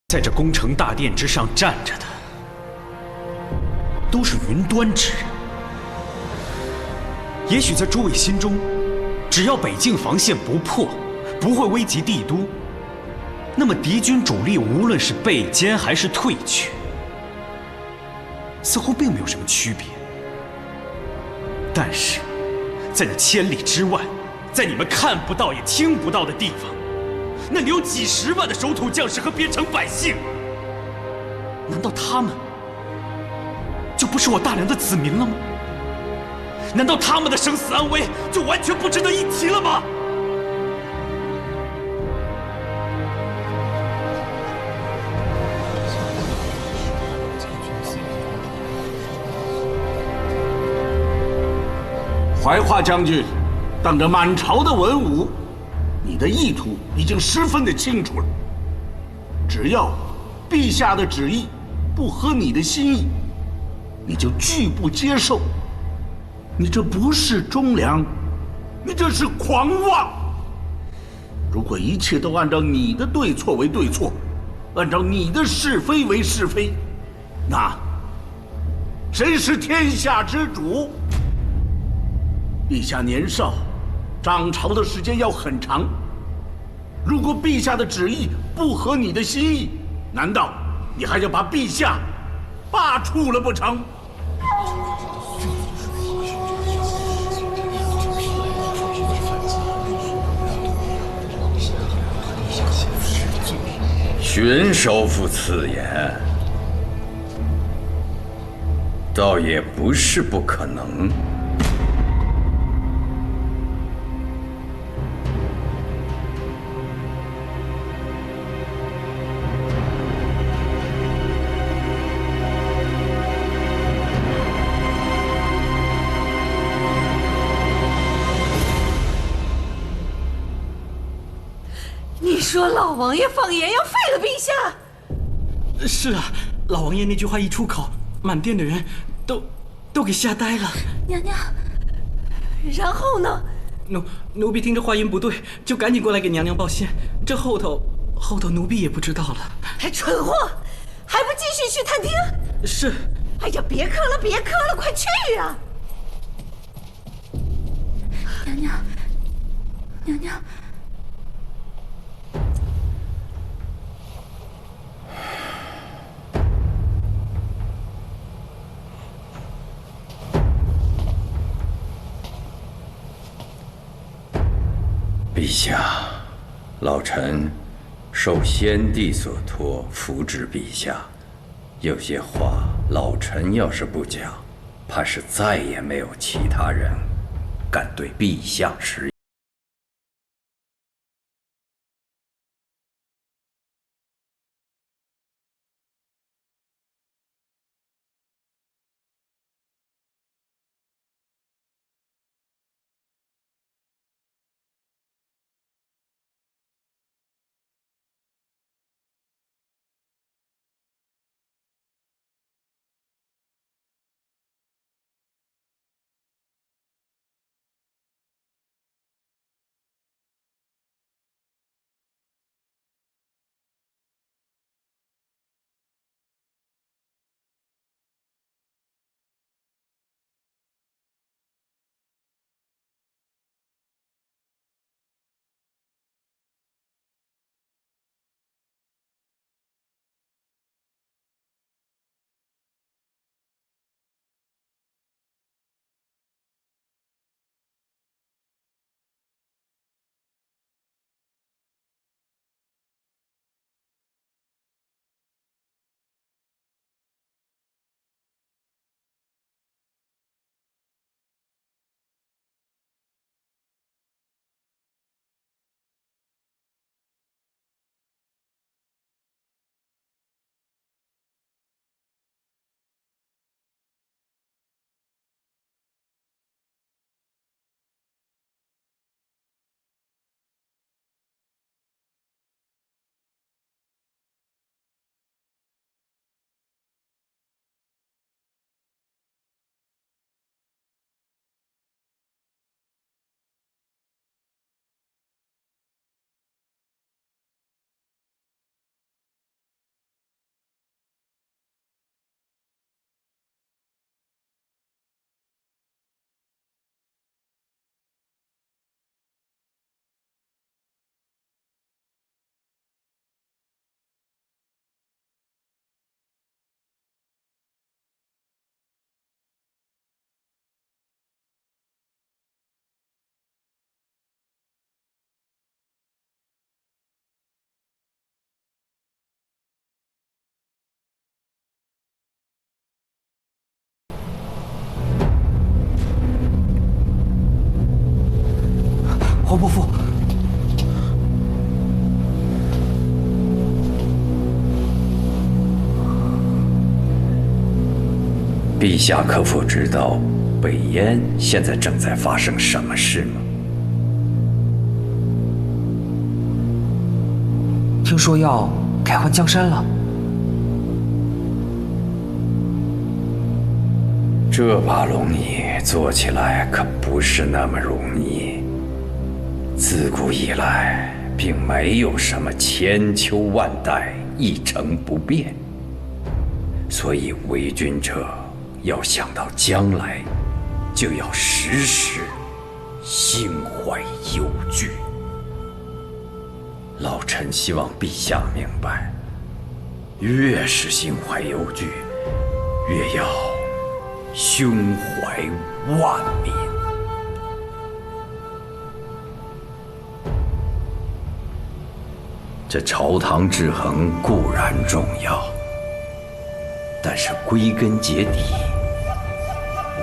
在这宫城大殿之上站着的，都是云端之人。也许在诸位心中，只要北境防线不破，不会危及帝都，那么敌军主力无论是被歼还是退去，似乎并没有什么区别。但是，在那千里之外，在你们看不到也听不到的地方，那里有几十万的守土将士和边城百姓，难道他们就不是我大梁的子民了吗？难道他们的生死安危就完全不值得一提了吗？怀化将军，当着满朝的文武，你的意图已经十分的清楚了。只要陛下的旨意不合你的心意，你就拒不接受。你这不是忠良，你这是狂妄。如果一切都按照你的对错为对错，按照你的是非为是非，那谁是天下之主？陛下年少，掌朝的时间要很长。如果陛下的旨意不合你的心意，难道你还要把陛下罢黜了不成？荀首府此言，倒也不是不可能。你说老王爷放言要废了陛下？是啊，老王爷那句话一出口，满殿的人都给吓呆了。娘娘，然后呢？奴婢听着话音不对，就赶紧过来给娘娘报信。这后头奴婢也不知道了。还蠢货，还不继续去探听？是。哎呀，别磕了，别磕了，快去啊！娘娘，娘娘。陛下，老臣受先帝所托，扶植陛下。有些话，老臣要是不讲，怕是再也没有其他人敢对陛下失言。陛下可否知道北燕现在正在发生什么事吗？听说要改换江山了。这把龙椅做起来可不是那么容易。自古以来，并没有什么千秋万代一成不变，所以为君者要想到将来，就要时时心怀忧惧。老臣希望陛下明白，越是心怀忧惧，越要胸怀万民。这朝堂制衡固然重要，但是归根结底，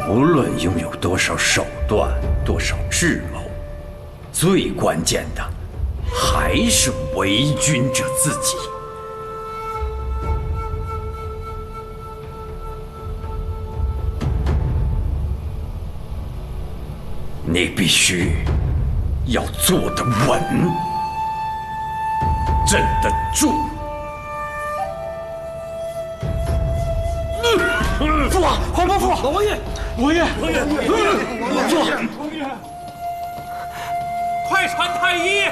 无论拥有多少手段、多少智谋，最关键的还是为君者自己。你必须要坐得稳，镇得住。父王，皇伯父，老王爷，王爷，坐，快传太医。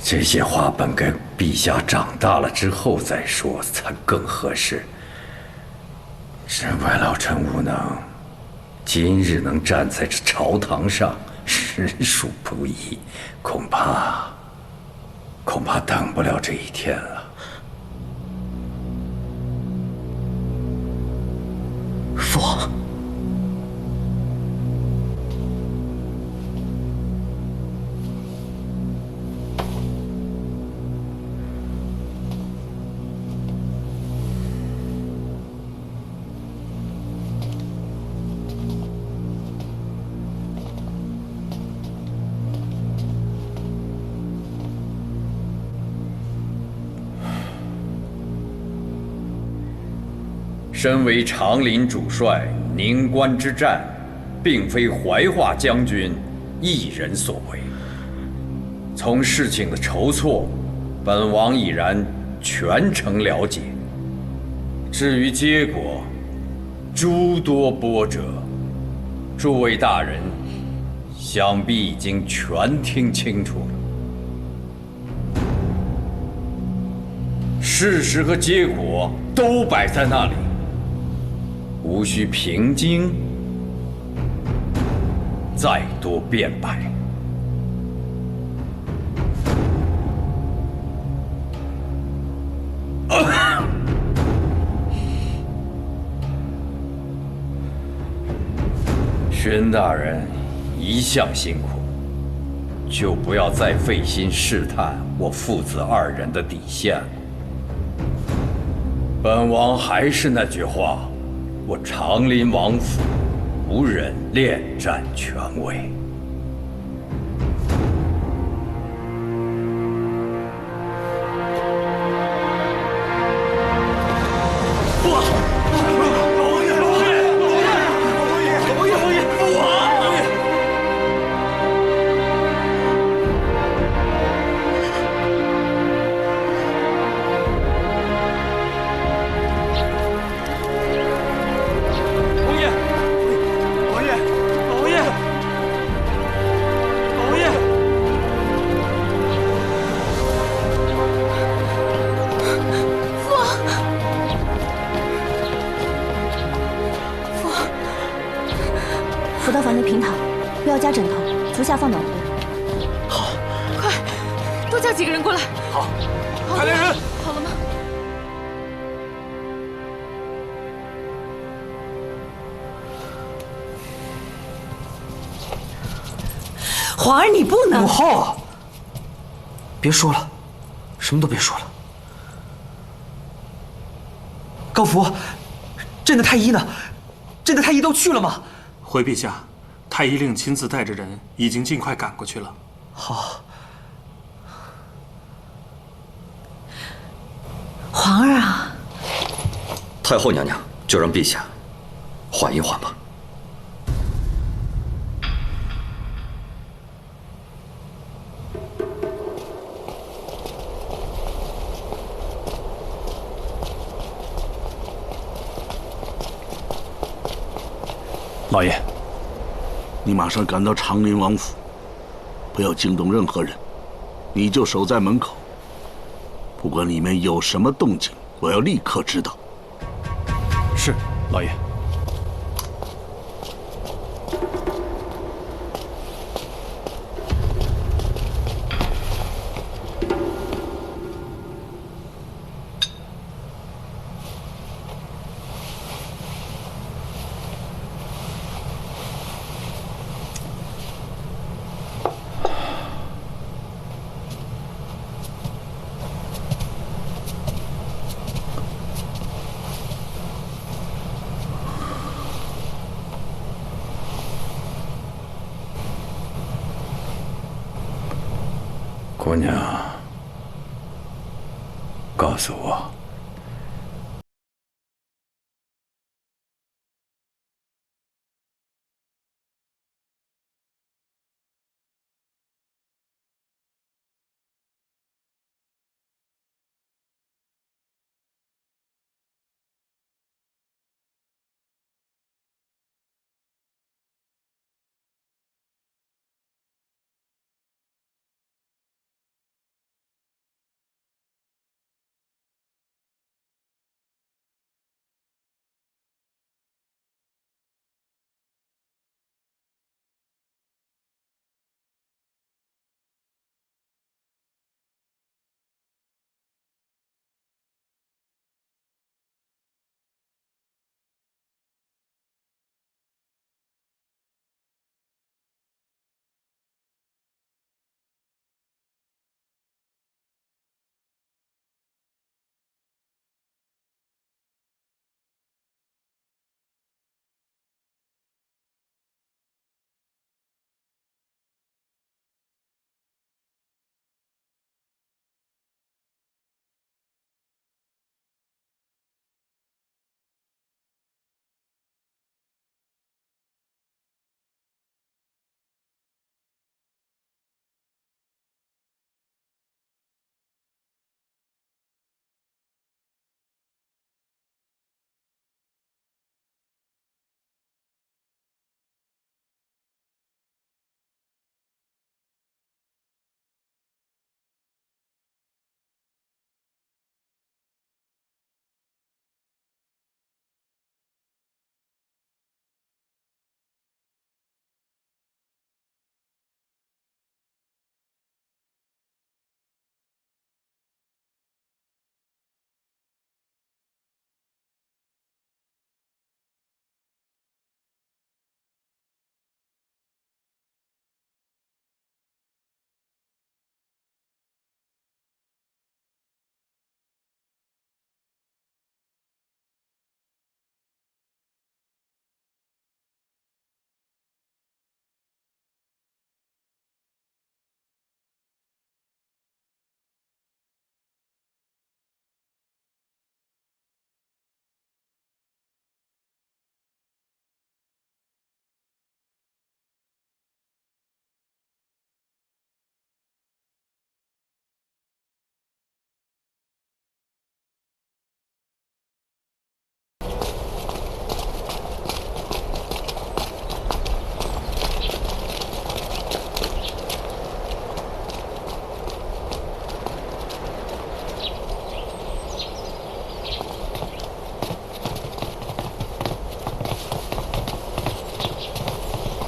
这些话本该陛下长大了之后再说才更合适。只怪老臣无能，今日能站在这朝堂上，实属不易，恐怕等不了这一天了。父王。身为长林主帅，宁关之战，并非怀化将军一人所为。从事情的筹措，本王已然全程了解。至于结果，诸多波折，诸位大人想必已经全听清楚了。事实和结果都摆在那里。无需平津再多辩白。宣大人一向辛苦，就不要再费心试探我父子二人的底线了。本王还是那句话。我长林王府无人恋战权位。父王，老王爷，父王。辅道房内平躺，不要加枕头，足下放暖壶。好，快，多叫几个人过来。好，快来人！好了吗？皇儿，你不能。母后，别说了，什么都别说了。高福，朕的太医呢？真的太医都去了吗？回陛下，太医令亲自带着人，已经尽快赶过去了。好。皇儿啊，太后娘娘，就让陛下缓一缓吧。老爷，你马上赶到长林王府，不要惊动任何人，你就守在门口。不管里面有什么动静，我要立刻知道。是，老爷。姑娘，告诉我，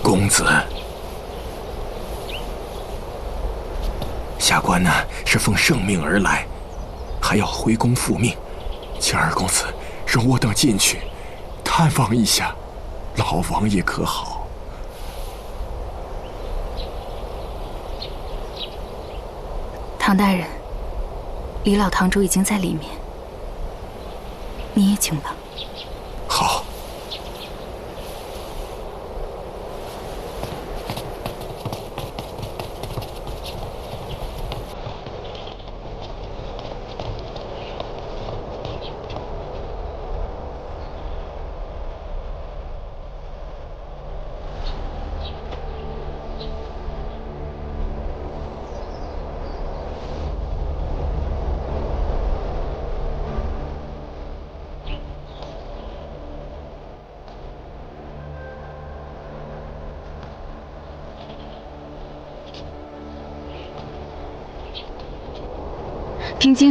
公子，下官呢是奉圣命而来，还要回宫复命，请二公子容我等进去探望一下老王爷可好？唐大人，李老堂主已经在里面，你也请吧。好。听经。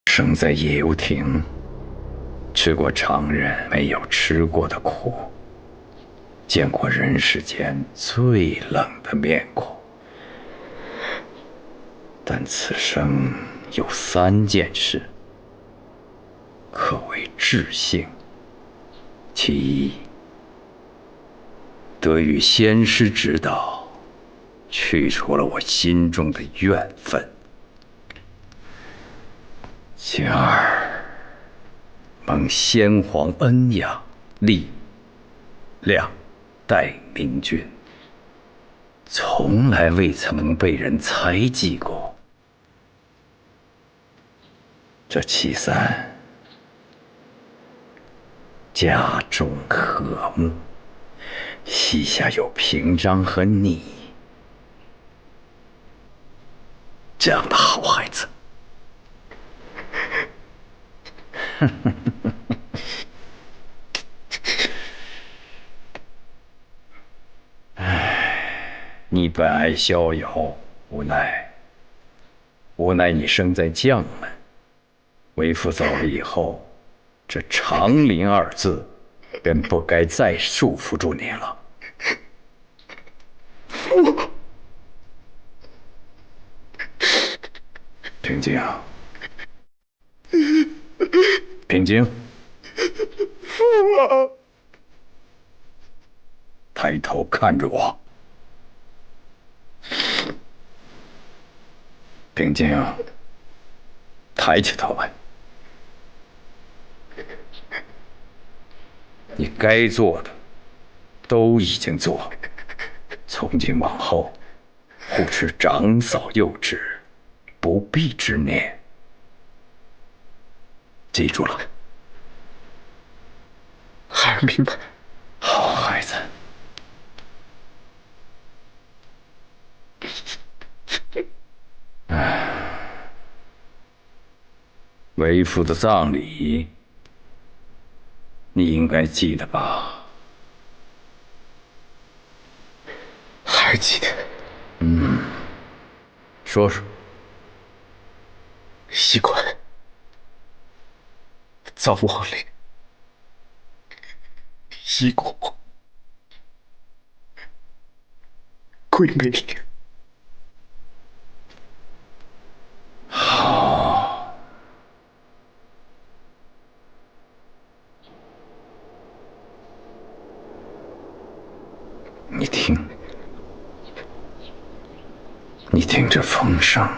生在野游亭，吃过常人没有吃过的苦，见过人世间最冷的面孔。但此生有3件事，可谓至幸。其一，得遇仙师指导，去除了我心中的怨愤。其二，蒙先皇恩养，力量待明君，从来未曾被人猜忌过。这其三，家中和睦，膝下有平章和你这样的好孩子。你本爱逍遥，无奈你生在将门，为父走了以后，这长林2字便不该再束缚住你了。平静，平静，父王，抬头看着我。平静，抬起头来。你该做的都已经做了，从今往后，护持长嫂幼稚，不必执念。记住了。孩儿明白。好孩子。为父的葬礼，你应该记得吧？孩儿记得。说说。衣冠，葬王陵，衣椁，归梅岭。好。你听，你听这风声。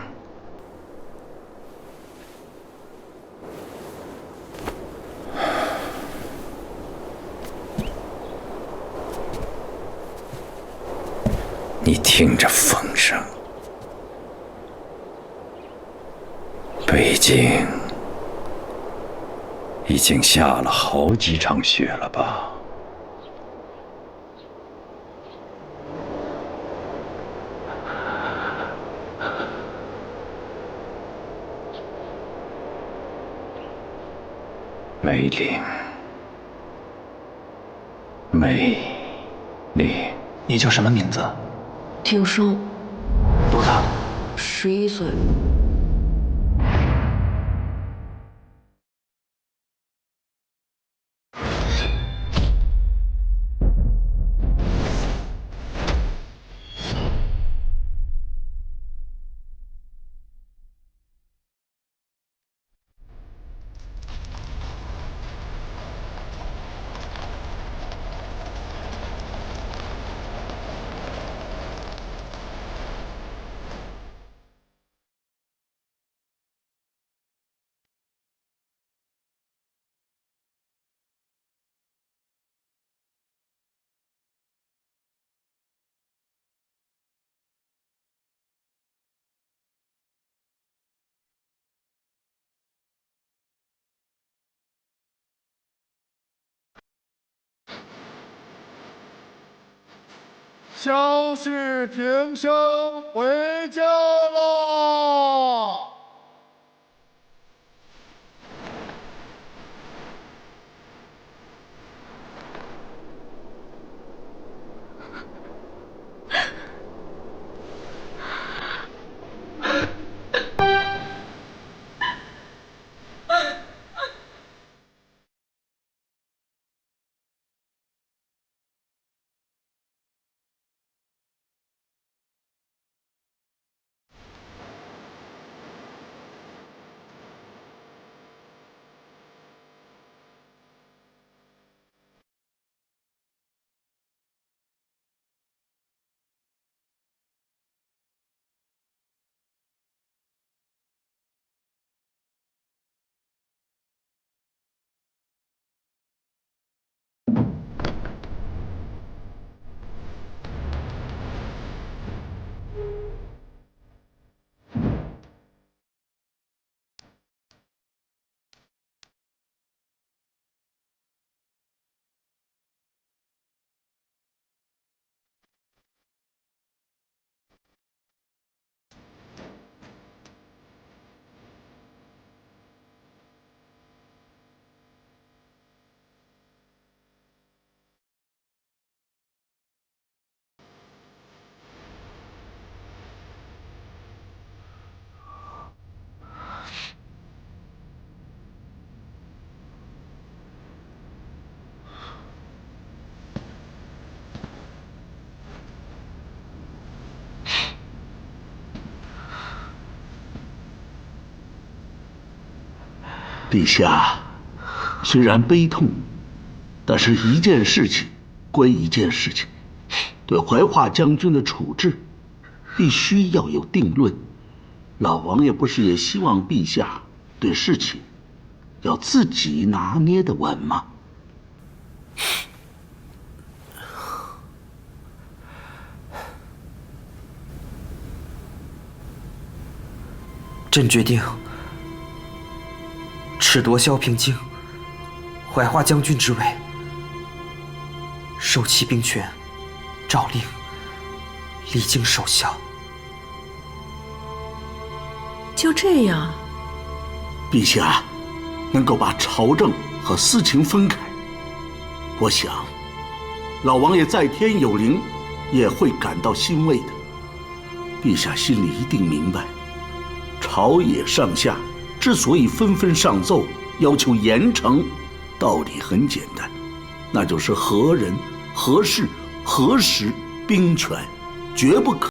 你听着风声，北京已经下了好几场雪了吧？梅岭，梅岭，你叫什么名字？听生，多大？11岁。消息平生回家了。陛下，虽然悲痛，但是一件事情归一件事情，对怀化将军的处置，必须要有定论。老王爷不是也希望陛下对事情要自己拿捏得稳吗？朕决定褫夺萧平京、怀化将军之位，授其兵权，诏令离京守孝。就这样，陛下能够把朝政和私情分开，我想老王爷在天有灵，也会感到欣慰的。陛下心里一定明白，朝野上下之所以纷纷上奏要求严惩，道理很简单，那就是何人、何事、何时兵权，绝不可。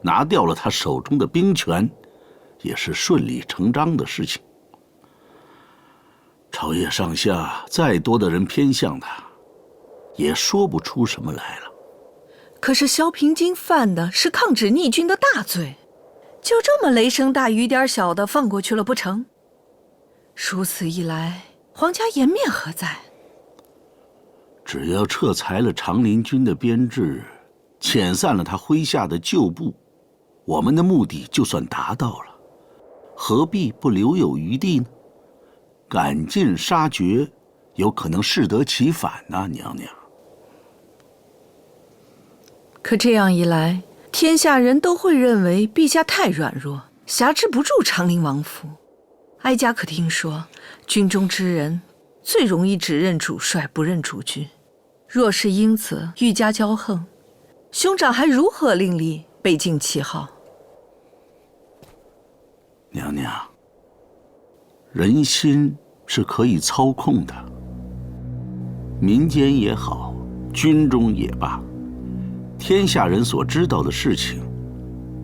拿掉了他手中的兵权，也是顺理成章的事情。朝野上下再多的人偏向他，也说不出什么来了。可是萧平京犯的是抗旨逆军的大罪，就这么雷声大雨点小的放过去了不成？如此一来，皇家颜面何在？只要撤裁了长林军的编制，遣散了他麾下的旧部，我们的目的就算达到了，何必不留有余地呢？赶尽杀绝，有可能适得其反呐，娘娘。可这样一来，天下人都会认为陛下太软弱，辖制不住长林王府。哀家可听说，军中之人最容易只认主帅，不认主君。若是因此愈加骄横，兄长还如何另立北境旗号？娘娘，人心是可以操控的，民间也好，军中也罢，天下人所知道的事情，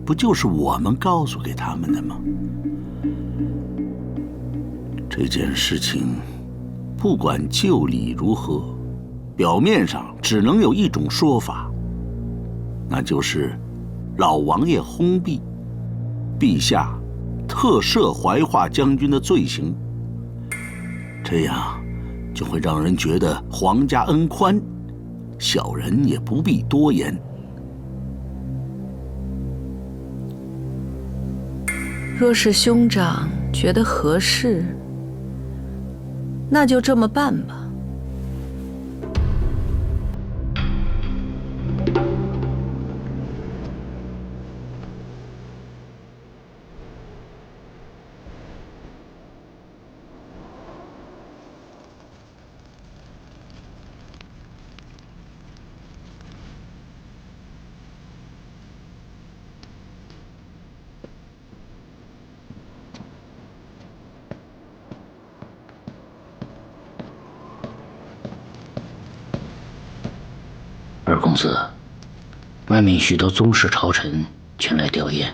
不就是我们告诉给他们的吗？这件事情，不管旧理如何，表面上只能有一种说法，那就是老王爷薨毙，陛下特赦怀化将军的罪行，这样就会让人觉得皇家恩宽，小人也不必多言。若是兄长觉得合适，那就这么办吧。二公子，外面许多宗室朝臣前来吊唁。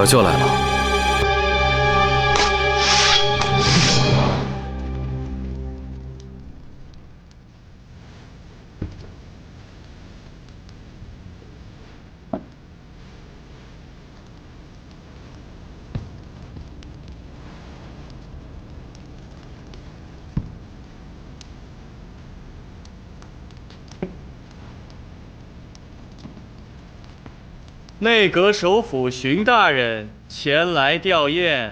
小舅来了。内阁首辅荀大人前来吊唁。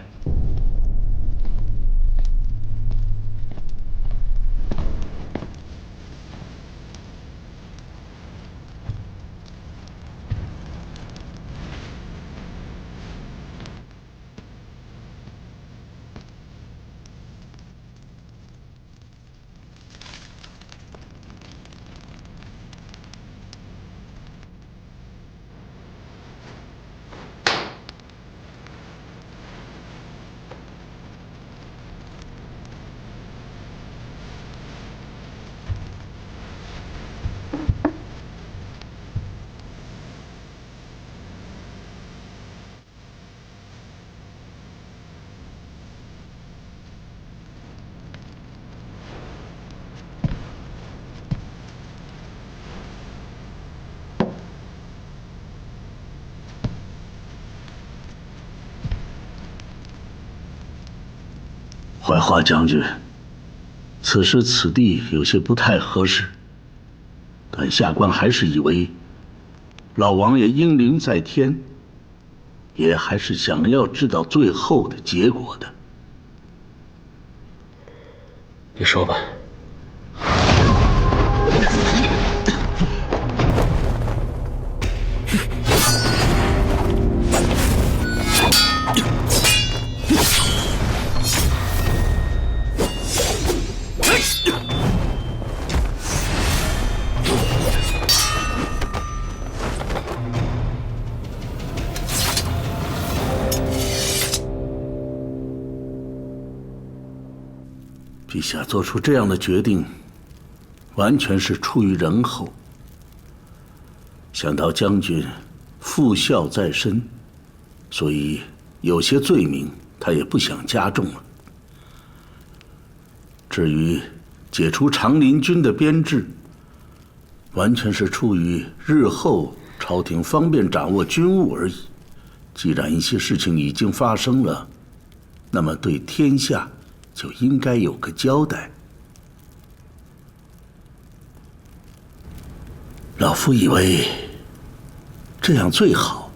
怀化将军，此时此地有些不太合适，但下官还是以为老王爷英灵在天，也还是想要知道最后的结果的。你说吧。陛下做出这样的决定，完全是出于仁厚。想到将军父孝在身，所以有些罪名他也不想加重了。至于解除长林军的编制，完全是出于日后朝廷方便掌握军务而已。既然一些事情已经发生了，那么对天下就应该有个交代。老夫以为这样最好，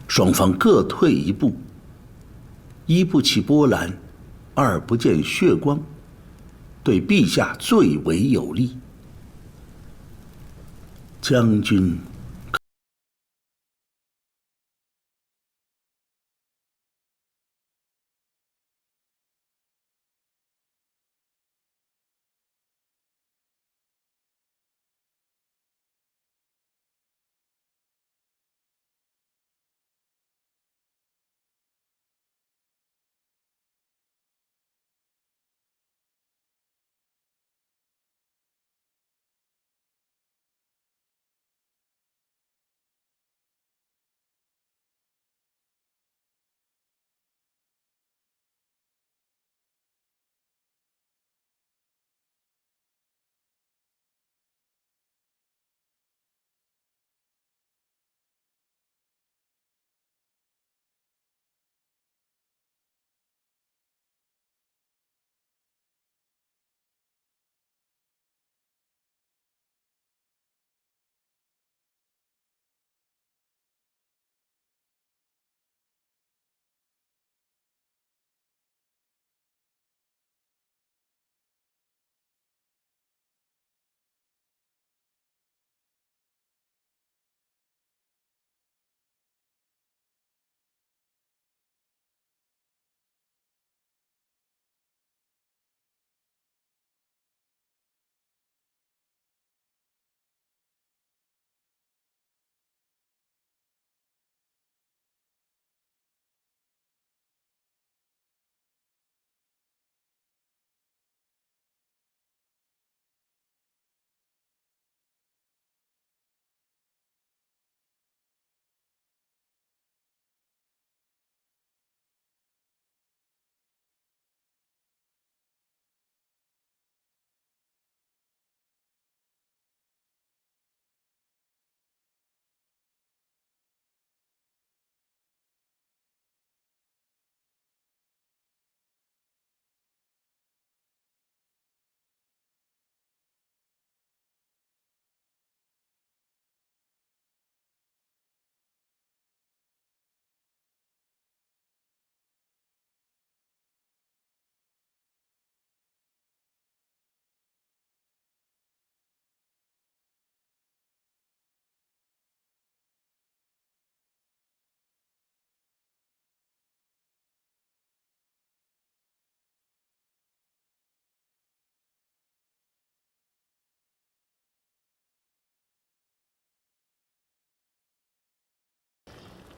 双方各退一步，一不起波澜，二不见血光，对陛下最为有利。将军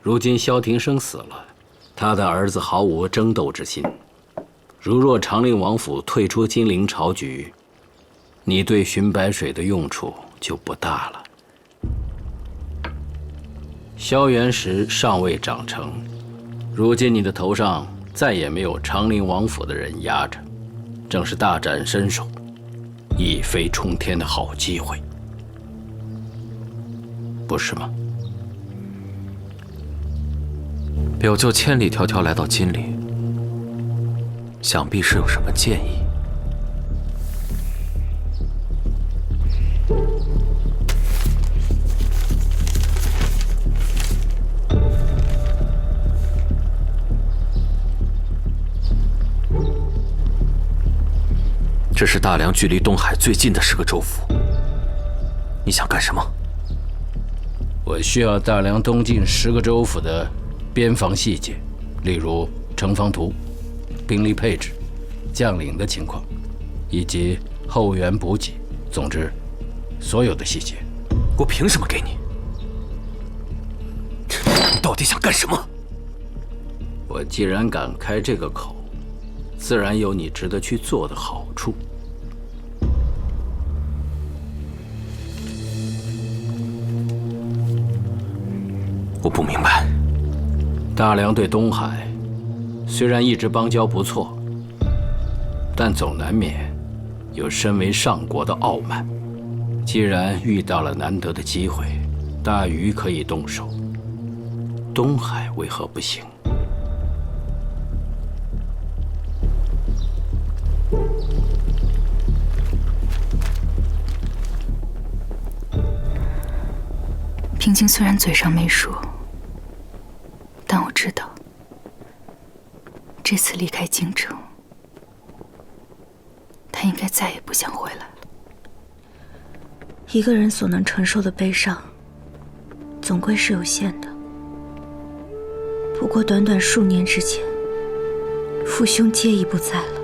如今萧庭生死了，他的儿子毫无争斗之心。如若长陵王府退出金陵朝局，你对寻白水的用处就不大了。萧元石尚未长成，如今你的头上再也没有长陵王府的人压着，正是大展身手、一飞冲天的好机会，不是吗？表舅千里迢迢来到金陵，想必是有什么建议。这是大梁距离东海最近的10个州府，你想干什么？我需要大梁东晋10个州府的边防细节，例如城防图、兵力配置、将领的情况，以及后援补给，总之，所有的细节。我凭什么给你？你到底想干什么？我既然敢开这个口，自然有你值得去做的好处。我不明白。大梁对东海虽然一直邦交不错，但总难免有身为上国的傲慢。既然遇到了难得的机会，大禹可以动手，东海为何不行？平静虽然嘴上没说，但我知道，这次离开京城，他应该再也不想回来了。一个人所能承受的悲伤，总归是有限的。不过短短数年之间，父兄皆已不在了，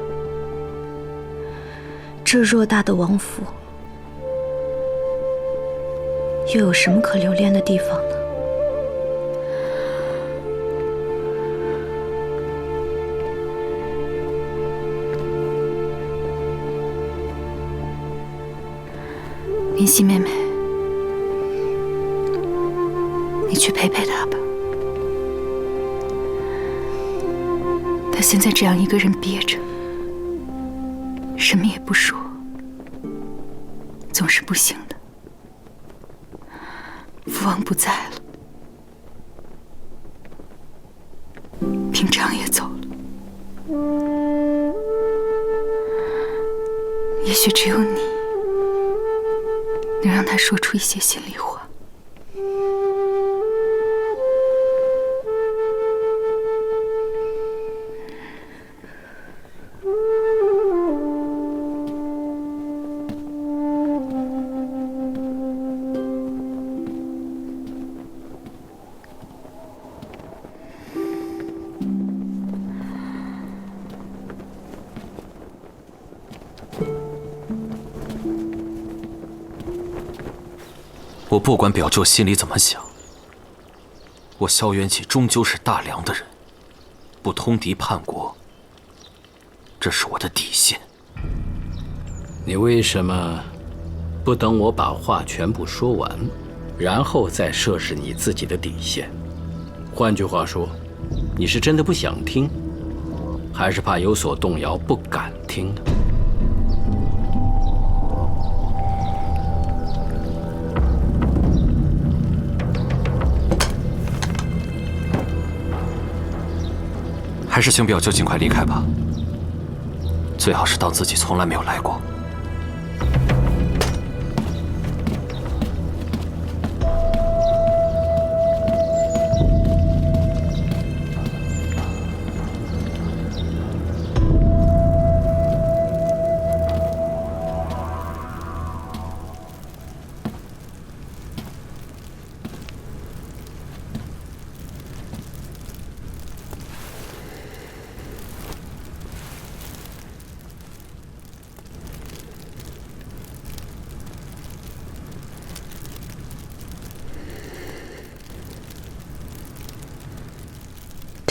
这偌大的王府，又有什么可留恋的地方呢？林夕妹妹，你去陪陪她吧。她现在这样一个人憋着，什么也不说，总是不行的。父王不在了，平常也走了，也许只有你能让他说出一些心里话。我不管表舅心里怎么想，我萧元启终究是大梁的人，不通敌叛国，这是我的底线。你为什么不等我把话全部说完，然后再设置你自己的底线？换句话说，你是真的不想听，还是怕有所动摇不敢听呢？还是请表舅尽快离开吧，最好是当自己从来没有来过。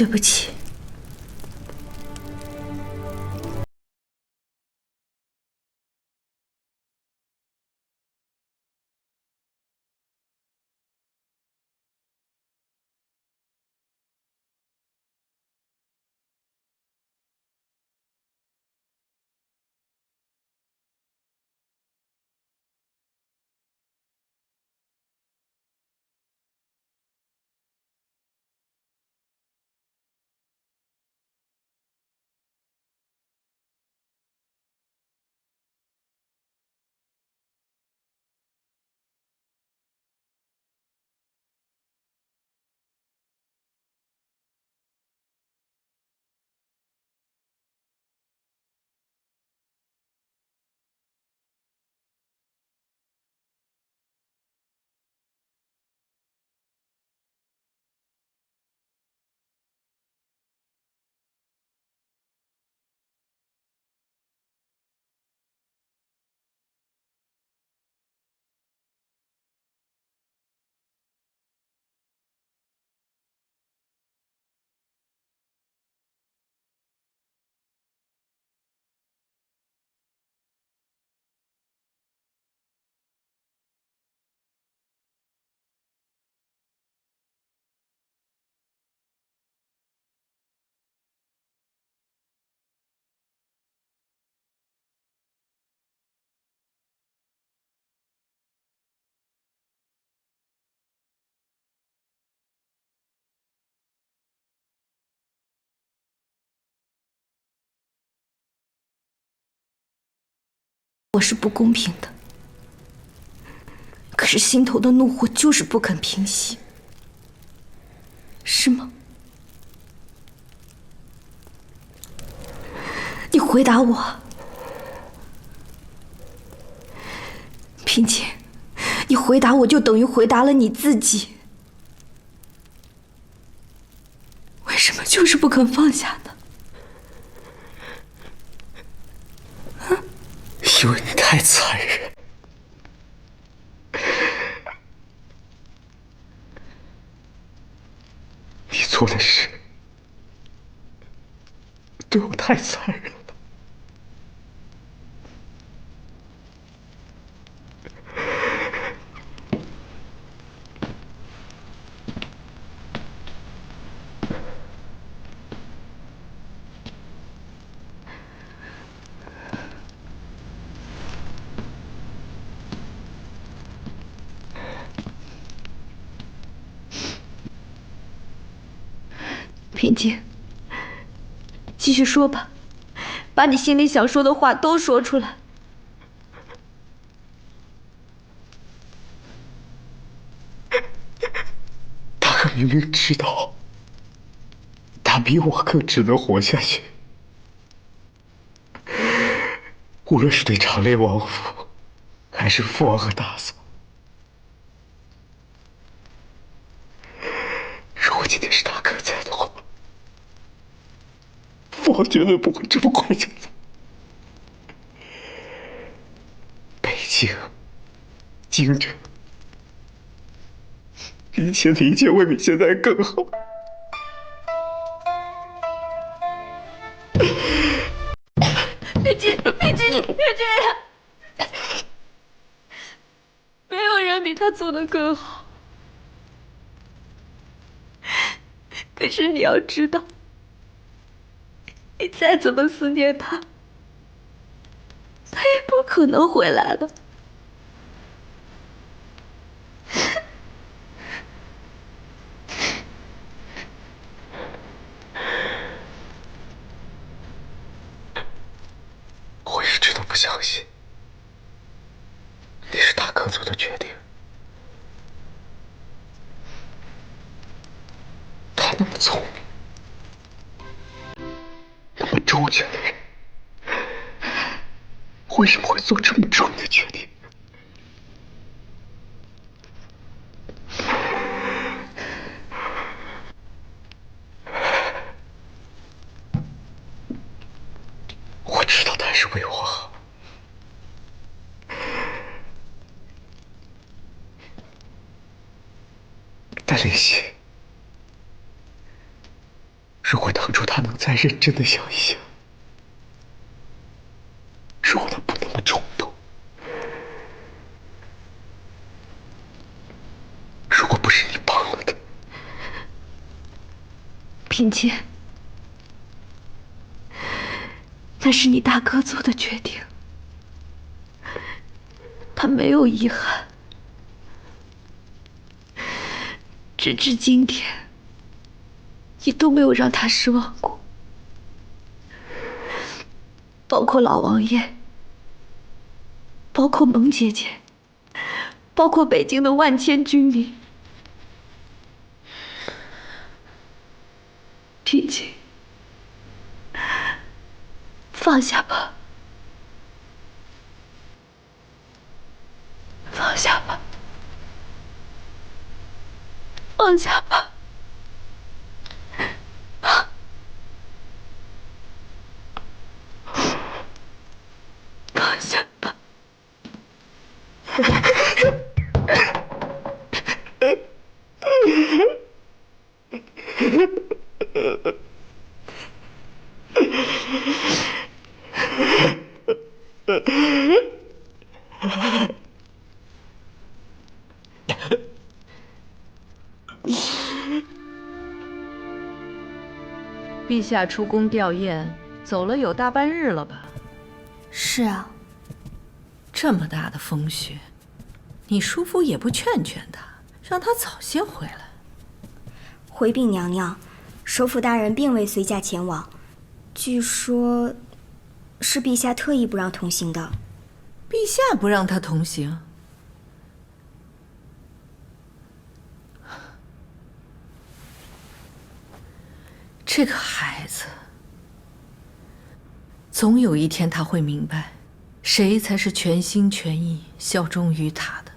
对不起。我是不公平的，可是心头的怒火就是不肯平息，是吗？你回答我，萍姐，你回答我就等于回答了你自己。为什么就是不肯放下呢？因为你太残忍，你做的事对我太残忍了。萍姐，继续说吧，把你心里想说的话都说出来。大哥明明知道，他比我更值得活下去。无论是对长烈王府，还是父王和大嫂，如果今天是大哥在的话，父王绝对不会这么快就走。北京、京城，一切的一切会比现在更好。萍姐，萍姐，萍姐，没有人比他做得更好。可是你要知道，你再怎么思念他，他也不可能回来了。我一直都不相信，那是大哥做的决定。他那么聪明，那么周全的人，为什么会做这么蠢的决定？我知道他是为我好，但林夕，再认真的想一想，是我的不能的冲动。如果不是你帮了他，品清，那是你大哥做的决定，他没有遗憾，直至今天，你都没有让他失望过，包括老王爷，包括蒙姐姐，包括北京的万千军民。品清，放下吧，放下吧，放下吧，放下吧。陛下出宫吊唁，走了有大半日了吧？是啊。这么大的风雪，你叔父也不劝劝他，让他早些回来。回禀娘娘，首辅大人并未随驾前往，据说是陛下特意不让同行的。陛下不让他同行？这个孩子，总有一天他会明白，谁才是全心全意效忠于他的。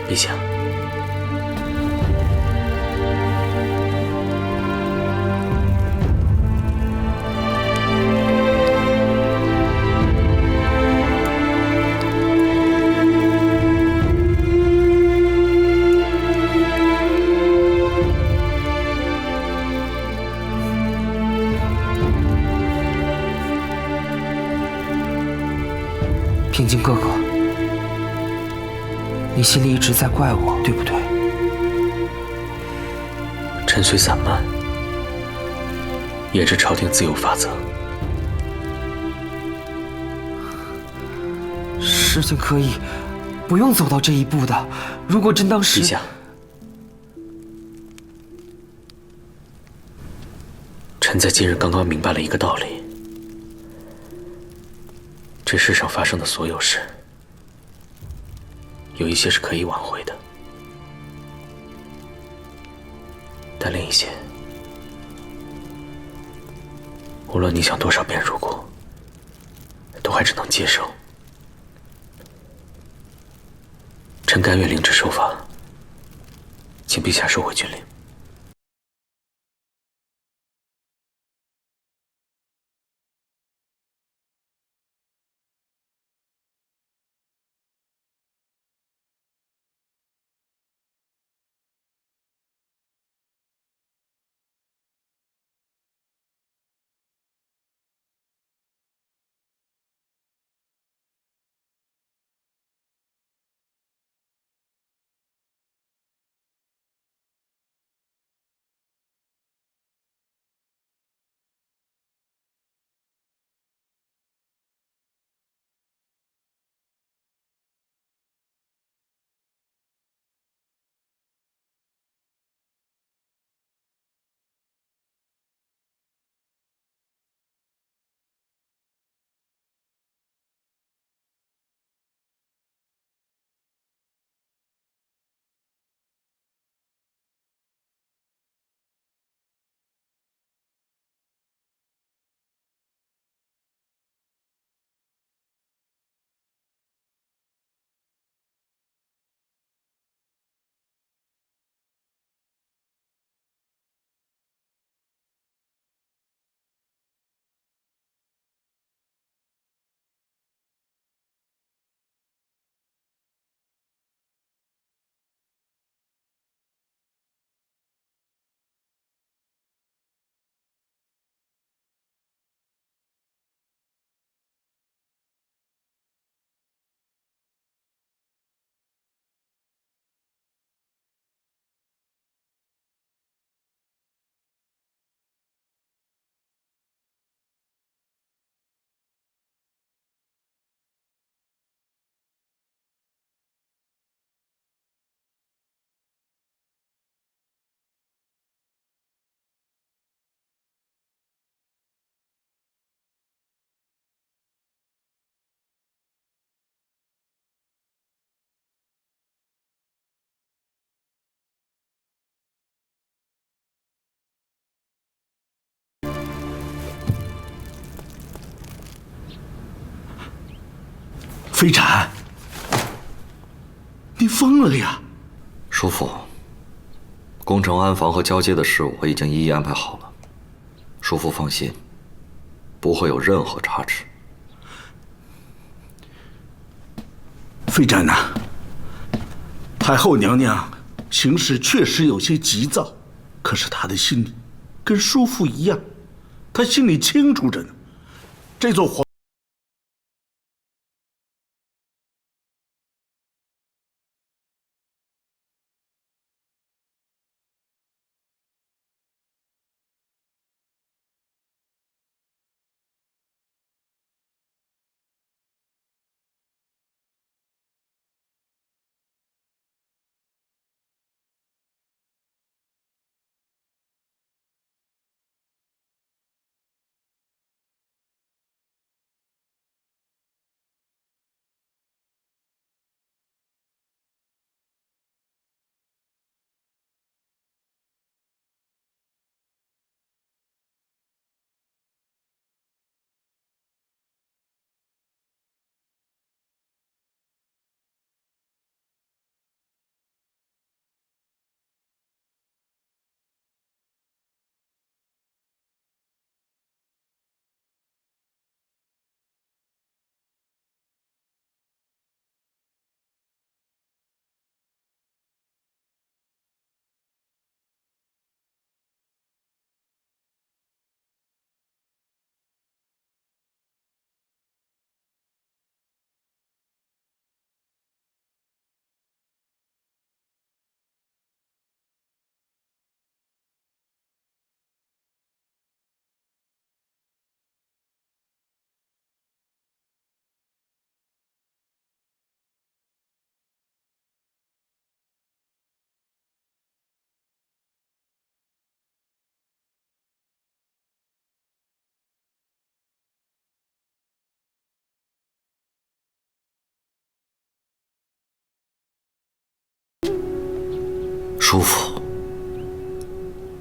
陛下，平静哥哥，你心里一直在怪我，对不对？臣虽散漫，也知朝廷自有法则。事情可以不用走到这一步的。如果真当时……陛下，臣在今日刚刚明白了一个道理：这世上发生的所有事，有一些是可以挽回的，但另一些，无论你想多少遍如果，都还只能接受。臣甘愿领旨受罚，请陛下收回军令。飞展，你疯了呀！叔父，宫城安防和交接的事务我已经一一安排好了，叔父放心，不会有任何差池。飞展呐，太后娘娘行事确实有些急躁，可是她的心里跟叔父一样，她心里清楚着呢。这座皇。叔父，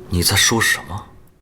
你在说什么？